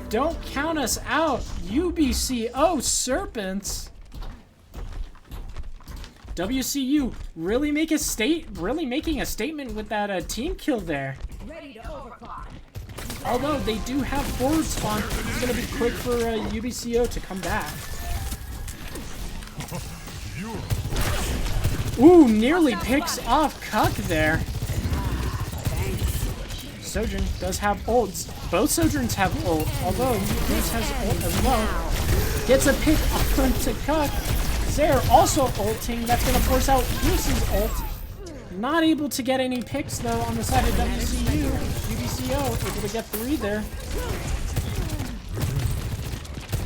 Don't count us out. UBCO Serpents. WCU really making a statement with that team kill there. Although they do have forward spawn, it's going to be quick for UBCO to come back. Ooh, nearly picks off Cuck there. Sojourn does have ults. Both Sojourns have ult, although Goose has ult as well. Gets a pick onto Cuck. Zare also ulting. That's going to force out Goose's ult. Not able to get any picks though on the side of WCU. UBCO able to get 3 there.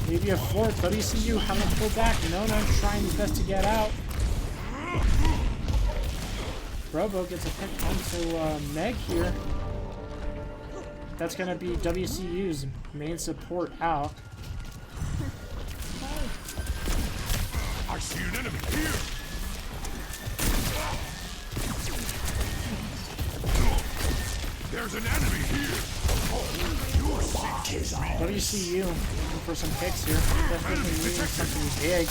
Maybe a 4th. WCU having to pull back. Nona trying his best to get out. Robo gets a pick onto Meg here. That's going to be WCU's main support out. I see an enemy here. There's an enemy here. WCU looking for some picks here. Definitely needing something big.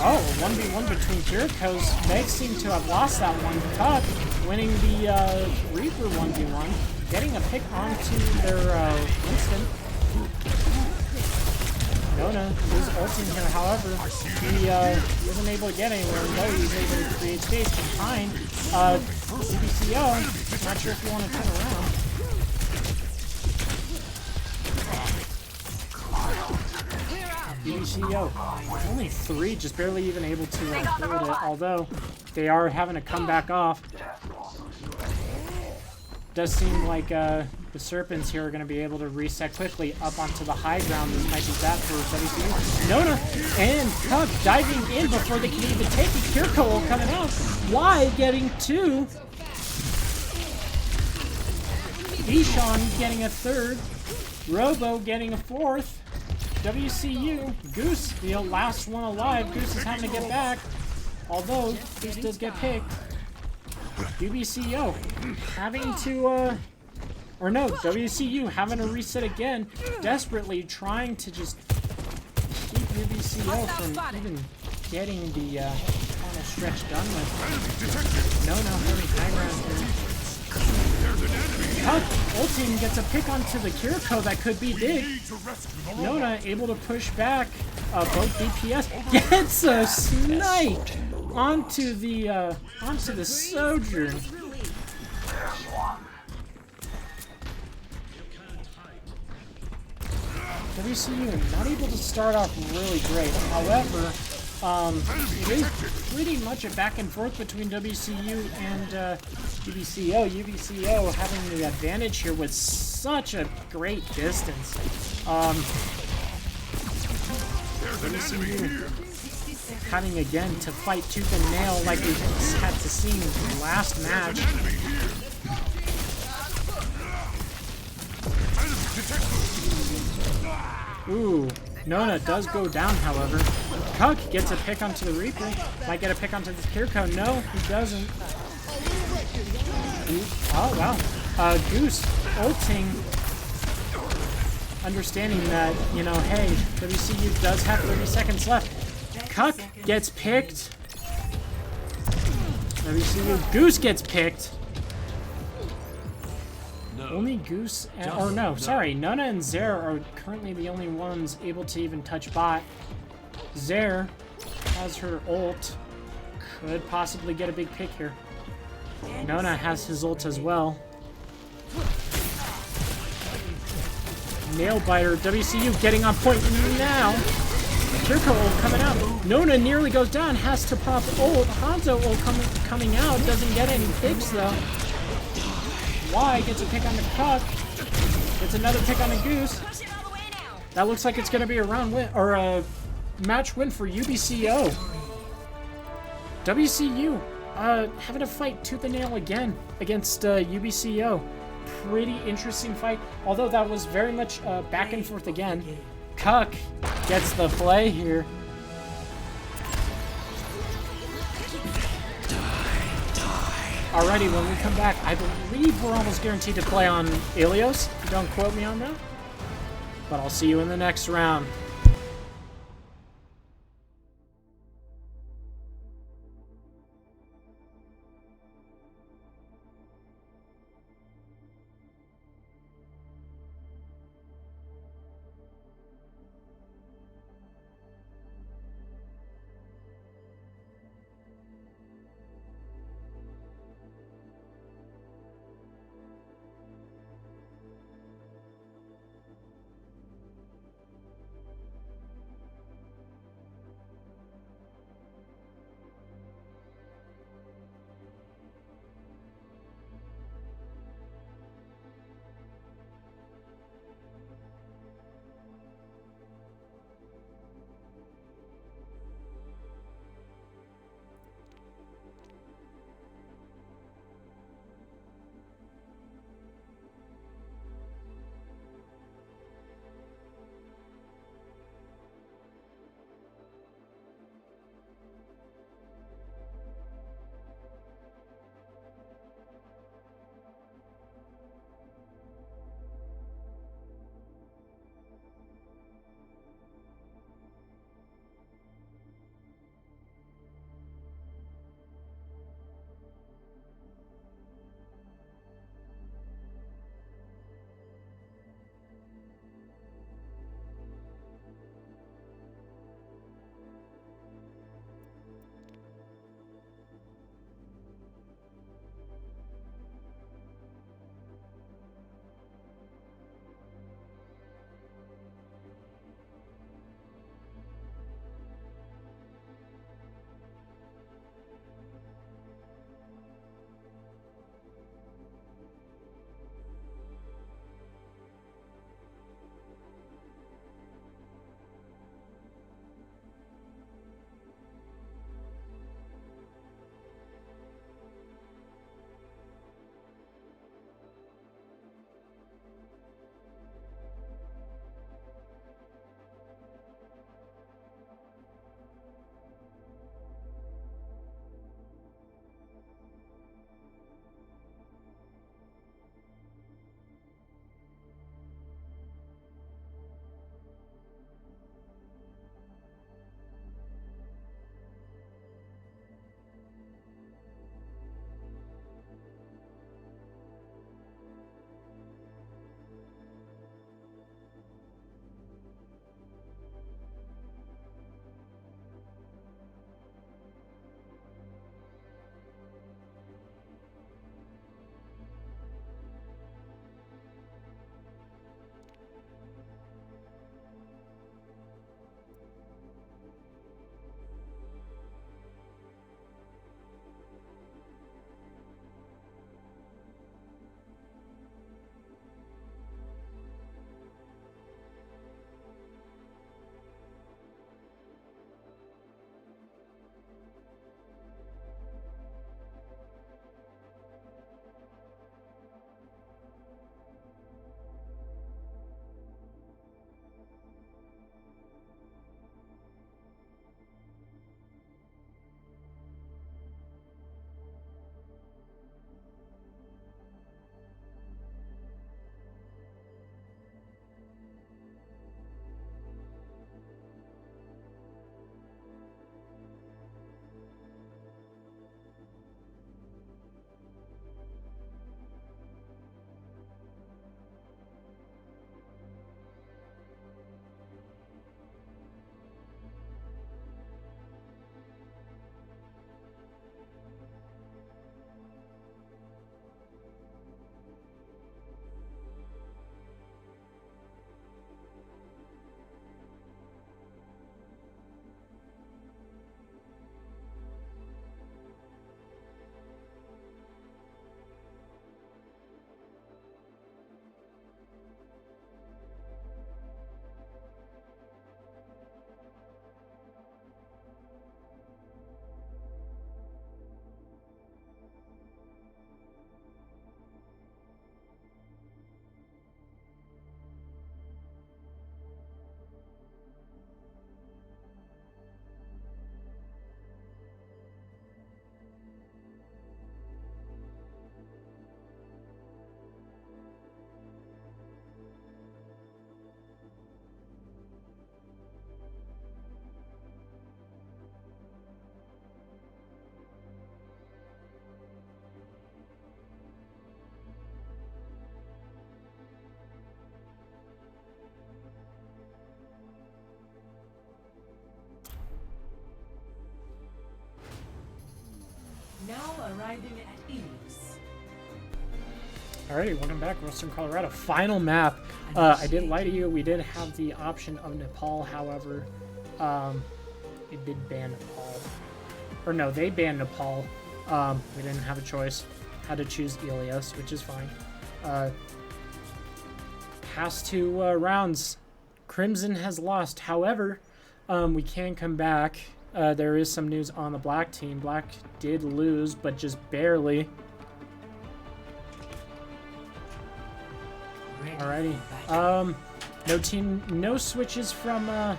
Oh, 1v1 between Kirikos. Meg seemed to have lost that one. Cuck winning the Reaper 1v1. Getting a pick onto their Winston. Nona is ulting here, however, he wasn't able to get anywhere. No, he's able to create space behind UBCO. Not sure if you want to turn around. UBCO, only 3, just barely even able to hold it, although they are having to come back off. Does seem like the Serpents here are going to be able to reset quickly up onto the high ground. This might be that for WCU. Nona and Cuck diving in before they can even take it. Kiriko coming out. Y getting 2. Ishan getting a 3rd. Robo getting a 4th. WCU. Goose, the last one alive. Goose is having to get back. Although, Goose does get picked. UBCO having to, or no, WCU having to reset again, desperately trying to just keep UBCO from even getting the final stretch done with. No, having high ground here. Cuck ulting gets a pick onto the Kiriko that could be big. Nona able to push back both DPS. Gets a snipe onto the Sojourn. WCU not able to start off really great. However, It is pretty much a back and forth between WCU and UBCO. UBCO having the advantage here with such a great distance. WCU having again to fight tooth and nail like we had to see in the last match. Ooh, Nona does go down, however. Cuck gets a pick onto the Reaper. Might get a pick onto the Kirko. No, he doesn't. Ooh, oh, wow. Goose ulting. Understanding that, you know, hey, WCU does have 30 seconds left. Cuck gets picked. WCU Goose gets picked. Only Goose, or no, sorry, Nona and Zare are currently the only ones able to even touch bot. Zare has her ult, could possibly get a big pick here. Nona has his ult as well. Nailbiter, WCU getting on point now. Kirko ult coming out. Nona nearly goes down, has to pop ult. Hanzo ult coming out, doesn't get any picks though. Y gets a pick on the Cuck. Gets another pick on the Goose. That looks like it's going to be a round win, or a match win for UBCO. WCU having to fight tooth and nail again against UBCO. Pretty interesting fight, although that was very much back and forth again. Cuck gets the play here. Alrighty, when we come back, I believe we're almost guaranteed to play on Ilios. Don't quote me on that. But I'll see you in the next round. Arriving at ease. Alrighty, welcome back, Western Colorado. Final map. I did lie to you. We did have the option of Nepal, however, it did ban Nepal. Or no, they banned Nepal. We didn't have a choice. Had to choose Ilios, which is fine. Past 2 rounds, Crimson has lost. However, we can come back. There is some news on the black team. Black did lose, but just barely. Alrighty. No switches from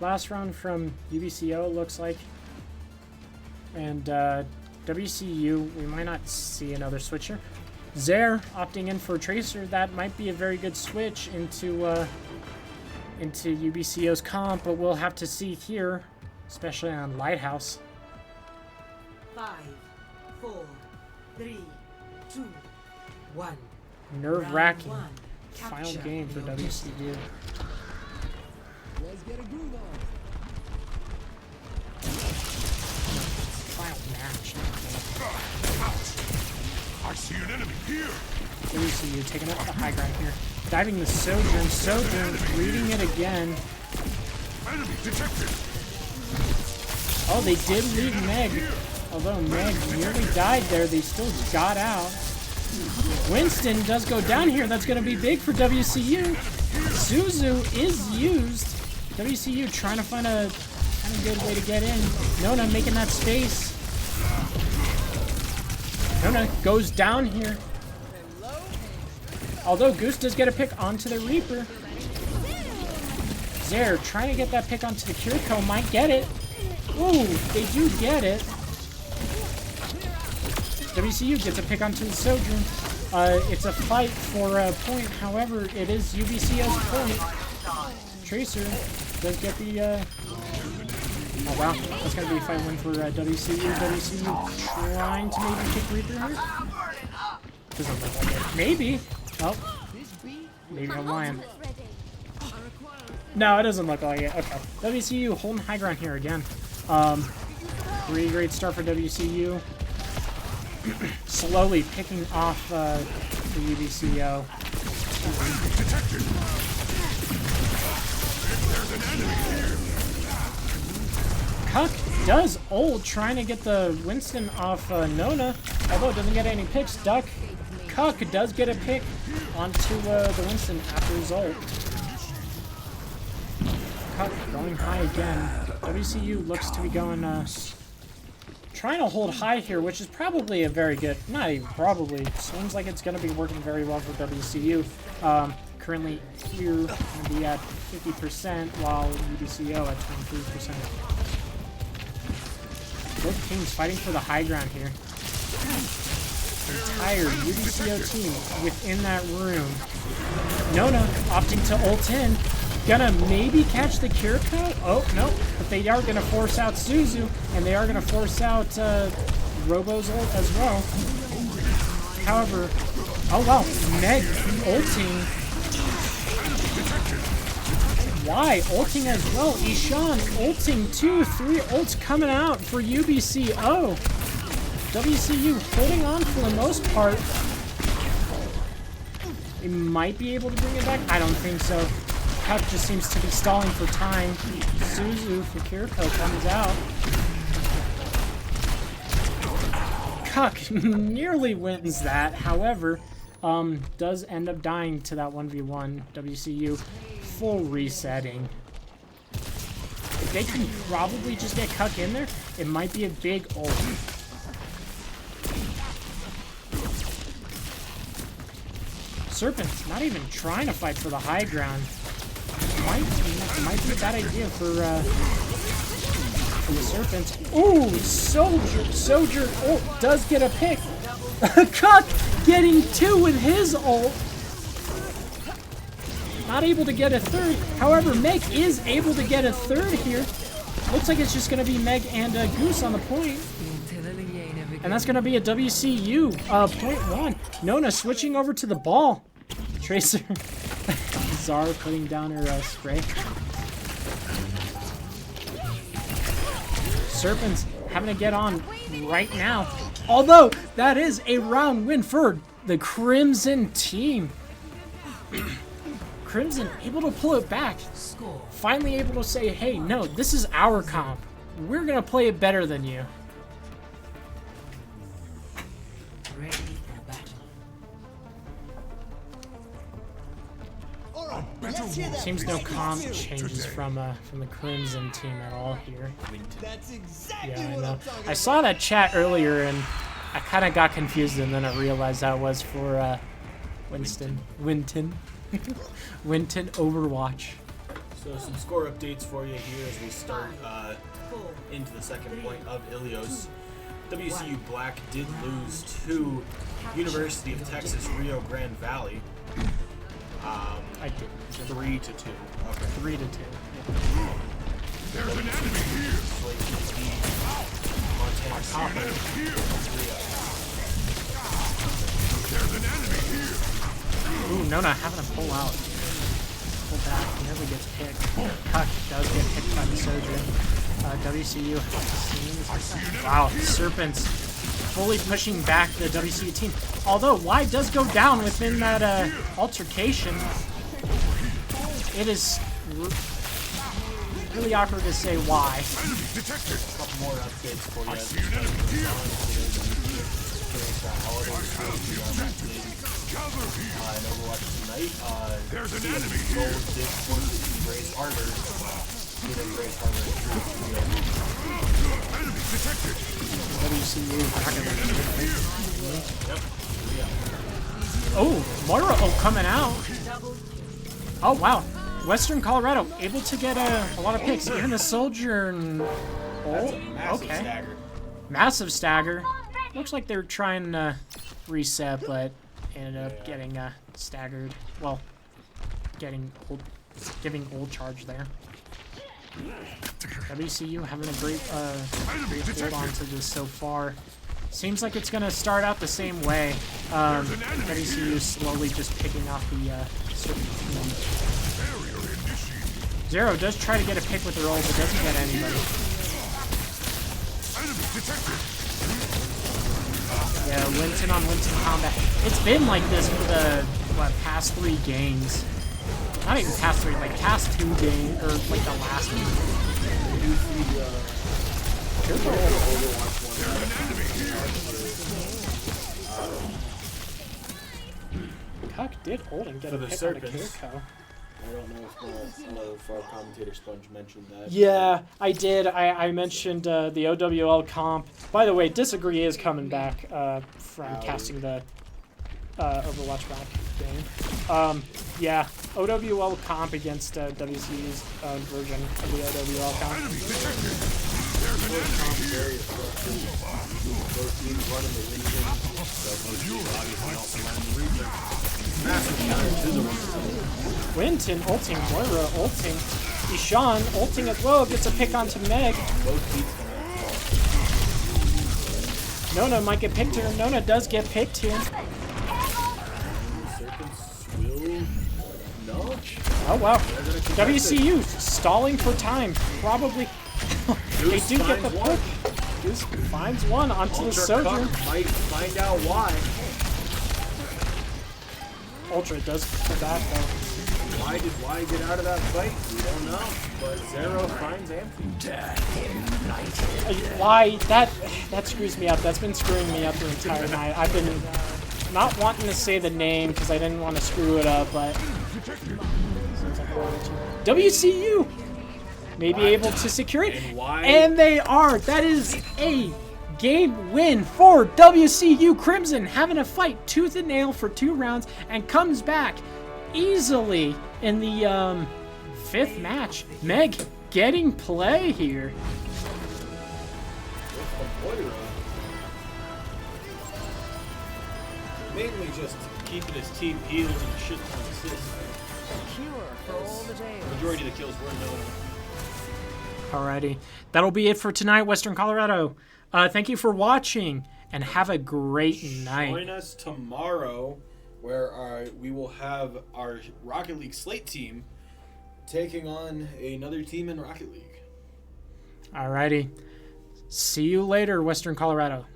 last round from UBCO, it looks like. And WCU, we might not see another switcher. Zare opting in for Tracer. That might be a very good switch into UBCO's comp, but we'll have to see here, especially on Lighthouse. 5, 4, 3, 2, 1. Nerve-wracking. Round 1. Final Capture game for the WCU. Final match. I see an enemy here. WCU taking up the high ground here. Diving the Sojourn. Sojourn reading it again. Enemy detected. Oh, they did leave Meg. Although Meg nearly died there, they still got out. Winston does go down here. That's going to be big for WCU. Suzu is used. WCU trying to find a kind of good way to get in. Nona making that space. Nona goes down here. Although Goose does get a pick onto the Reaper. Zare trying to get that pick onto the Kiriko. Might get it. Ooh, they do get it. WCU gets a pick onto the Sojourn. It's a fight for a point. However, it is UBCO's point. Tracer does get the... Oh, wow. That's going to be a fight win for WCU. WCU trying to maybe kick Reaper here. Doesn't look like it. Maybe. Oh. Maybe I'm lying. No, it doesn't look like it. Okay. WCU holding high ground here again. Pretty great start for WCU. Slowly picking off the UBCO. Cuck does ult, trying to get the Winston off Nona, although it doesn't get any picks. Duck. Cuck does get a pick onto the Winston after his ult. Cuck going high again. WCU looks to be going... trying to hold high here, which is probably a very good, not even probably, seems like it's going to be working very well for WCU. Currently here, going to be at 50%, while UBCO at 23%. Both teams fighting for the high ground here. Entire UBCO team within that room. Nona opting to ult in. Gonna maybe catch the Kiriko? Oh, no. But they are gonna force out Suzu, and they are gonna force out Robo's ult as well. However, oh wow, Meg ulting. Why? Ulting as well. Ishan ulting 2, 3 ults coming out for UBCO. WCU holding on for the most part. They might be able to bring it back. I don't think so. Cuck just seems to be stalling for time. Suzu for Kiriko comes out. Cuck nearly wins that. However, does end up dying to that 1v1. WCU full resetting. If they can probably just get Cuck in there, it might be a big ult. Serpents not even trying to fight for the high ground. Might be a bad idea for the Serpents. Ooh, Soldier ult does get a pick. Cuck getting 2 with his ult. Not able to get a third. However, Meg is able to get a third here. Looks like it's just going to be Meg and Goose on the point. And that's going to be a WCU point 1. Nona switching over to the ball. Tracer. Zara putting down her spray. Serpents having to get on right now. Although, that is a round win for the Crimson team. Crimson able to pull it back. Score. Finally able to say, hey, no, this is our comp. We're going to play it better than you. Ready for battle. Alright, let's hear that. Seems no comp Today. changes from the Crimson team at all here. That's exactly Yeah, I what know. I'm talking I saw that chat earlier and I kind of got confused, and then I realized that was for Winton Overwatch. So some score updates for you here as we start into the second point of Ilios. WCU Black did lose to University of Texas Rio Grande Valley. I did. 3-2. Okay. 3-2. There's an enemy here. Montana Copper. There's an enemy here. Ooh, Nona having to pull out. Pull back, nearly gets picked. Cuck does get picked by the Sojourn. WCU seems... Wow, Serpents fully pushing back the WCU team. Although, Y does go down within that altercation. It is really awkward to say why. Enemy detected. A couple more updates for you. I see an enemy here. Cover here. In Overwatch tonight, There's an enemy here. Gold did force Grace Harbor. Grace Harbor Enemy detected. WCU back in the... Yep. Oh, Moira coming out. Oh, wow. Western Colorado able to get a lot of picks. Even the Sojourn... Oh, Massive okay. stagger. Massive stagger. Looks like they're trying to reset, but ended up getting staggered. Well, giving old charge there. WCU having a great hold on to this so far. Seems like it's gonna start out the same way. WCU slowly just picking off the certain team. Zero does try to get a pick with the roll, but doesn't get anybody. Enemy detected. Yeah, Winton on Winton combat. It's been like this for the past 3 games. Not even past 3, like past 2 games, or like the last one. Cuck did hold and get For a the pick on the Serpents. Kirko. I don't know if our commentator Sponge mentioned that. Yeah, I did. I mentioned the OWL comp. By the way, Disagree is coming back from casting the Overwatch back game. Yeah, OWL comp against WCU's version of the OWL comp. Enemy detected. There's an enemy here. Both teams running the region. So both teams obviously also running the region. Massive counter to the region. Winton ulting, Moira ulting, Ishan ulting as well, gets a pick onto Meg. Both teams Nona might get picked here. Nona does get picked here. Serpents will nudge. Oh wow. WCU stalling for time. Probably they do get the pick. Goose finds one onto the Ultra Sojourn. Cuck might find out why. Ultra does pull back though. Why did Y get out of that fight? We don't know. But Zero finds Amphi. Why that screws me up. That's been screwing me up the entire night. I've been not wanting to say the name because I didn't want to screw it up, but WCU may be able to secure it, And why? and they are. That is a game win for WCU Crimson, having a fight tooth and nail for 2 rounds and comes back easily in the 5th match. Meg getting play here. Mainly just keeping his team healed and shit on assists. Majority of the kills were known. Alrighty, that'll be it for tonight, Western Colorado. Thank you for watching, and have a great night. Join us tomorrow, where we will have our Rocket League Slate team taking on another team in Rocket League. Alrighty, see you later, Western Colorado.